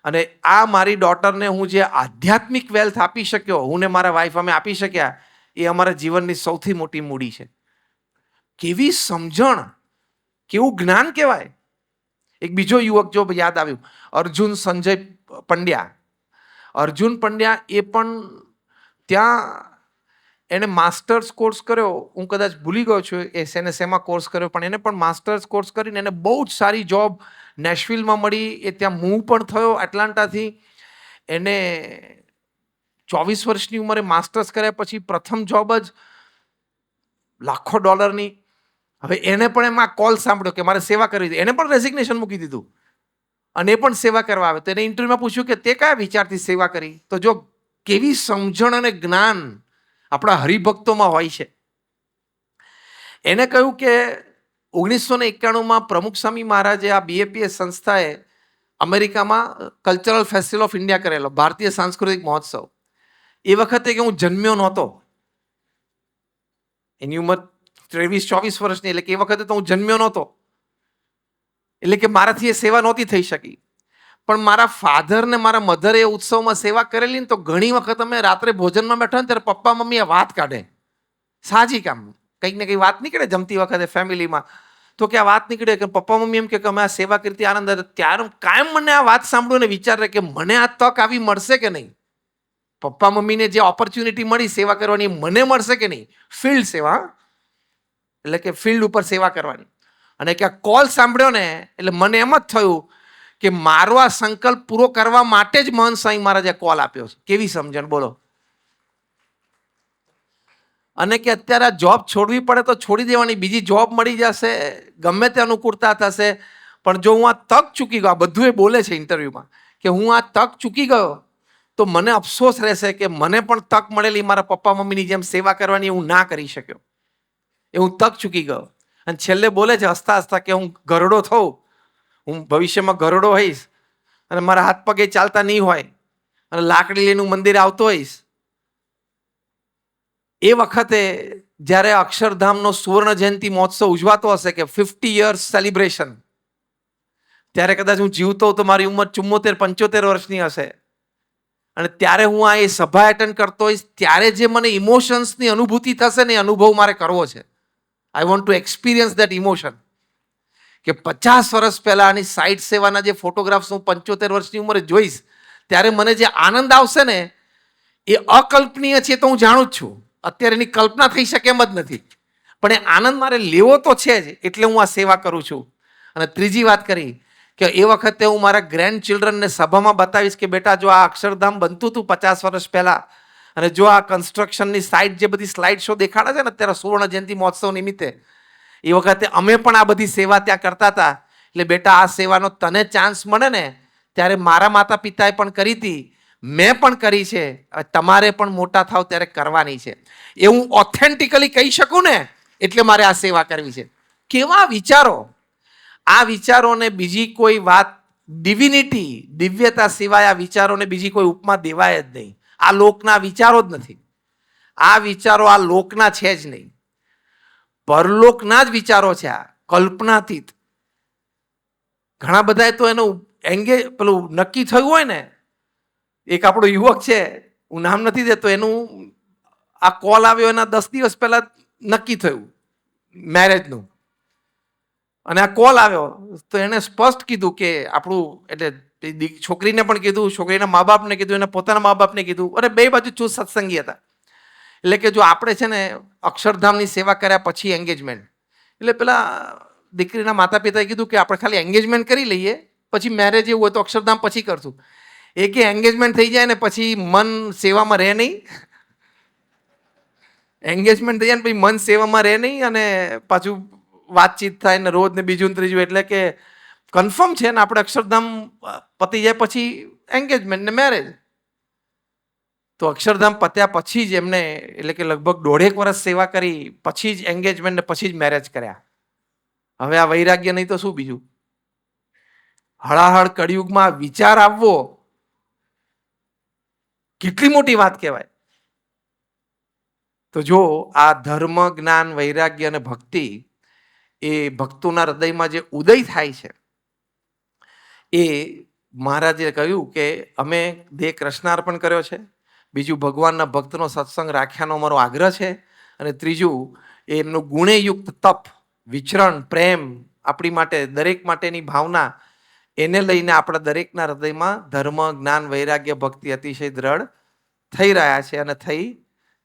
Speaker 1: અને આ મારી ડોટરને હું જે આધ્યાત્મિક વેલ્થ આપી શક્યો, હું ને મારા વાઈફ અમે આપી શક્યા, એ અમારા જીવનની સૌથી મોટી મૂડી છે. કેવી સમજણ, કેવું જ્ઞાન કહેવાય. એક બીજો યુવક જો યાદ આવ્યું, અર્જુન સંજય પંડ્યા. અર્જુન પંડ્યા એ પણ ત્યાં એને માસ્ટર્સ કોર્સ કર્યો. હું કદાચ ભૂલી ગયો છું એ શેમાં કોર્સ કર્યો, પણ એને પણ માસ્ટર્સ કોર્સ કરીને એને બહુ જ સારી જોબ નેશવિલમાં મળી. એ ત્યાં મૂવ પણ થયો એટલાન્ટાથી. એને 24 વર્ષની ઉંમરે માસ્ટર્સ કર્યા પછી પ્રથમ જોબ જ લાખો ડોલરની. હવે એને પણ એમાં કોલ સાંભળ્યો કે મારે સેવા કરવી હતી. એને પણ રેઝિગ્નેશન મૂકી દીધું અને એ પણ સેવા કરવા આવે. તો એને ઇન્ટરવ્યુમાં પૂછ્યું કે તે કયા વિચારથી સેવા કરી. તો જો કેવી સમજણ અને જ્ઞાન આપણા હરિભક્તોમાં હોય છે. એને કહ્યું કે 1991માં પ્રમુખ સ્વામી મહારાજે આ BAPS સંસ્થાએ અમેરિકામાં કલ્ચરલ ફેસ્ટિવલ ઓફ ઇન્ડિયા કરેલો, ભારતીય સાંસ્કૃતિક મહોત્સવ. એ વખતે કે હું જન્મ્યો નહોતો, એની ઉંમર 23-24 વર્ષની, એટલે કે એ વખતે તો હું જન્મ્યો નહોતો, એટલે કે મારાથી એ સેવા નહોતી થઈ શકી. પણ મારા ફાધર ને મારા મધરે એ ઉત્સવમાં સેવા કરેલી ને, તો ઘણી વખત અમે રાત્રે ભોજનમાં બેઠા ને ત્યારે પપ્પા મમ્મી આ વાત કાઢે. સાજી કામ કંઈક ને કંઈક વાત નીકળે જમતી વખતે ફેમિલીમાં, તો કે આ વાત નીકળે કે પપ્પા મમ્મી એમ કે અમે આ સેવા કરતી આનંદ આવે. ત્યારે કાયમ મને આ વાત સાંભળ્યું ને વિચાર કે મને આ તક આવી મળશે કે નહીં. પપ્પા મમ્મીને જે ઓપોર્ચ્યુનિટી મળી સેવા કરવાની, મને મળશે કે નહીં. ફિલ્ડ સેવા, એટલે કે ફિલ્ડ ઉપર સેવા કરવાની. અને કે આ કોલ સાંભળ્યો ને એટલે મને એમ જ થયું કે મારો આ સંકલ્પ પૂરો કરવા માટે જ મહંત સ્વામી મહારાજે કોલ આપ્યો છે. કેવી સમજણ બોલો. અને કે અત્યારે આ જોબ છોડવી પડે તો છોડી દેવાની, બીજી જોબ મળી જશે, ગમે તે અનુકૂળતા થશે. પણ જો હું આ તક ચૂકી ગયો, આ બધું એ બોલે છે ઇન્ટરવ્યુમાં કે હું આ તક ચૂકી ગયો તો મને અફસોસ રહેશે કે મને પણ તક મળેલી મારા પપ્પા મમ્મીની જેમ સેવા કરવાની, હું ના કરી શક્યો, એ હું તક ચૂકી ગયો. અને છેલ્લે બોલે છે હસતા હસતા કે હું ઘરડો થઉં, હું ભવિષ્યમાં ઘરડો હોઈશ અને મારા હાથ પગે ચાલતા નહીં હોય અને લાકડી લઈને મંદિરે આવતો હોઈશ. એ વખતે જ્યારે અક્ષરધામનો સુવર્ણ જયંતિ મહોત્સવ ઉજવાતો હશે કે 50 years સેલિબ્રેશન, ત્યારે કદાચ હું જીવતો તો મારી ઉંમર 74-75 વર્ષની હશે. અને ત્યારે હું આ એ સભા એટેન્ડ કરતો હોઈશ, ત્યારે જે મને ઇમોશન્સની અનુભૂતિ થશે ને, એ અનુભવ મારે કરવો છે. આઈ want two experience that emotion. કે 50 વર્ષ પહેલાની સાઈડ સેવાના જે ફોટોગ્રાફ્સ હું 75 વર્ષની ઉંમરે જોઈશ ત્યારે મને જે આનંદ આવશે ને એ અકલ્પનીય છે તો હું જાણું જ છું. અત્યારે એની કલ્પના થઈ શકે એમ જ નથી, પણ એ આનંદ મારે લેવો તો છે જ, એટલે હું આ સેવા કરું છું. અને ત્રીજી વાત કરી કે એ વખતે હું મારા ગ્રેન્ડ ચિલ્ડ્રનને સભામાં બતાવીશ કે બેટા જો આ અક્ષરધામ બનતું હતું 50 વર્ષ પહેલા, અને જો આ કન્સ્ટ્રક્શનની સાઇટ જે બધી સ્લાઇડ શો દેખાડે છે ને અત્યારે સુવર્ણ જયંતિ મહોત્સવ નિમિત્તે, એ વખતે અમે પણ આ બધી સેવા ત્યાં કરતા હતા. એટલે બેટા આ સેવાનો તને ચાન્સ મળે ને ત્યારે મારા માતા પિતાએ પણ કરી હતી, મેં પણ કરી છે, તમારે પણ મોટા થાવ ત્યારે કરવાની છે. એ હું ઓથેન્ટિકલી કહી શકું ને એટલે મારે આ સેવા કરવી છે. કેવા વિચારો! આ વિચારોને બીજી કોઈ વાત, ડિવિનિટી, દિવ્યતા સિવાય આ વિચારોને બીજી કોઈ ઉપમા દેવાય જ નહીં. આ લોકના વિચારો જ નથી. આ વિચારો આ લોકના છે જ નહીં. પરલોકના જ વિચારો છે આ, કલ્પનાતીત. ઘણા બધાએ તો એનું પેલું નક્કી થયું હોય ને, એક આપણો યુવક છે, હું નામ નથી દેતો, એનું આ કોલ આવ્યો એના 10 દિવસ પહેલા નક્કી થયું મેરેજનું, અને આ કોલ આવ્યો તો એને સ્પષ્ટ કીધું કે આપણું, એટલે છોકરીને પણ કીધું, છોકરીના મા બાપને કીધું, એના પોતાના મા બાપને કીધું, અને બે બાજુ ચૂસ સત્સંગી હતા. એટલે કે જો આપણે છે ને અક્ષરધામની સેવા કર્યા પછી એંગેજમેન્ટ, એટલે પેલા દીકરીના માતા પિતાએ કીધું કે આપણે ખાલી એંગેજમેન્ટ કરી લઈએ, પછી મેરેજ એવું હોય તો અક્ષરધામ પછી કરશું. એ કે એંગેજમેન્ટ થઈ જાય ને પછી મન સેવામાં રહે નહીં, એંગેજમેન્ટ થઈ જાય ને પછી મન સેવામાં રહે નહીં, અને પાછું વાતચીત થાય ને રોજ ને બીજું ને ત્રીજું. એટલે કે કન્ફર્મ છે ને આપણે અક્ષરધામ પતી જાય પછી એંગેજમેન્ટ ને મેરેજ. તો અક્ષરધામ પત્યા પછી જ એમને, એટલે કે લગભગ 1.5 વર્ષ સેવા કરી પછી જ એંગેજમેન્ટ ને પછી જ મેરેજ કર્યા. હવે આ વૈરાગ્ય નહીં તો શું બીજું? હળાહળ કળિયુગમાં વિચાર આવવો કેટલી મોટી વાત કહેવાય. તો જો આ ધર્મ, જ્ઞાન, વૈરાગ્ય અને ભક્તિ, એ ભક્તોના હૃદયમાં જે ઉદય થાય છે, એ મહારાજે કહ્યું કે અમે દેહ કૃષ્ણાર્પણ કર્યો છે, બીજું ભગવાનના ભક્તનો સત્સંગ રાખ્યાનો અમારો આગ્રહ છે, અને ત્રીજું એમનું ગુણેયુક્ત તપ, વિચરણ, પ્રેમ, આપણી માટે દરેક માટેની ભાવના, એને લઈને આપણા દરેકના હૃદયમાં ધર્મ, જ્ઞાન, વૈરાગ્ય, ભક્તિ અતિશય દ્રઢ થઈ રહ્યા છે અને થઈ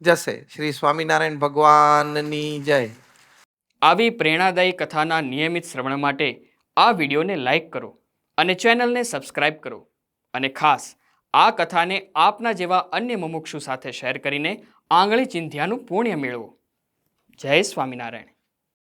Speaker 1: જશે. શ્રી સ્વામિનારાયણ ભગવાનની જય.
Speaker 2: આવી પ્રેરણાદાયી કથાના નિયમિત શ્રવણ માટે આ વિડીયોને લાઈક કરો અને ચેનલને સબસ્ક્રાઇબ કરો, અને ખાસ આ કથાને આપના જેવા અન્ય મુમુક્ષુ સાથે શેર કરીને આંગળી ચિંધ્યાનું પુણ્ય મેળવો. જય સ્વામિનારાયણ.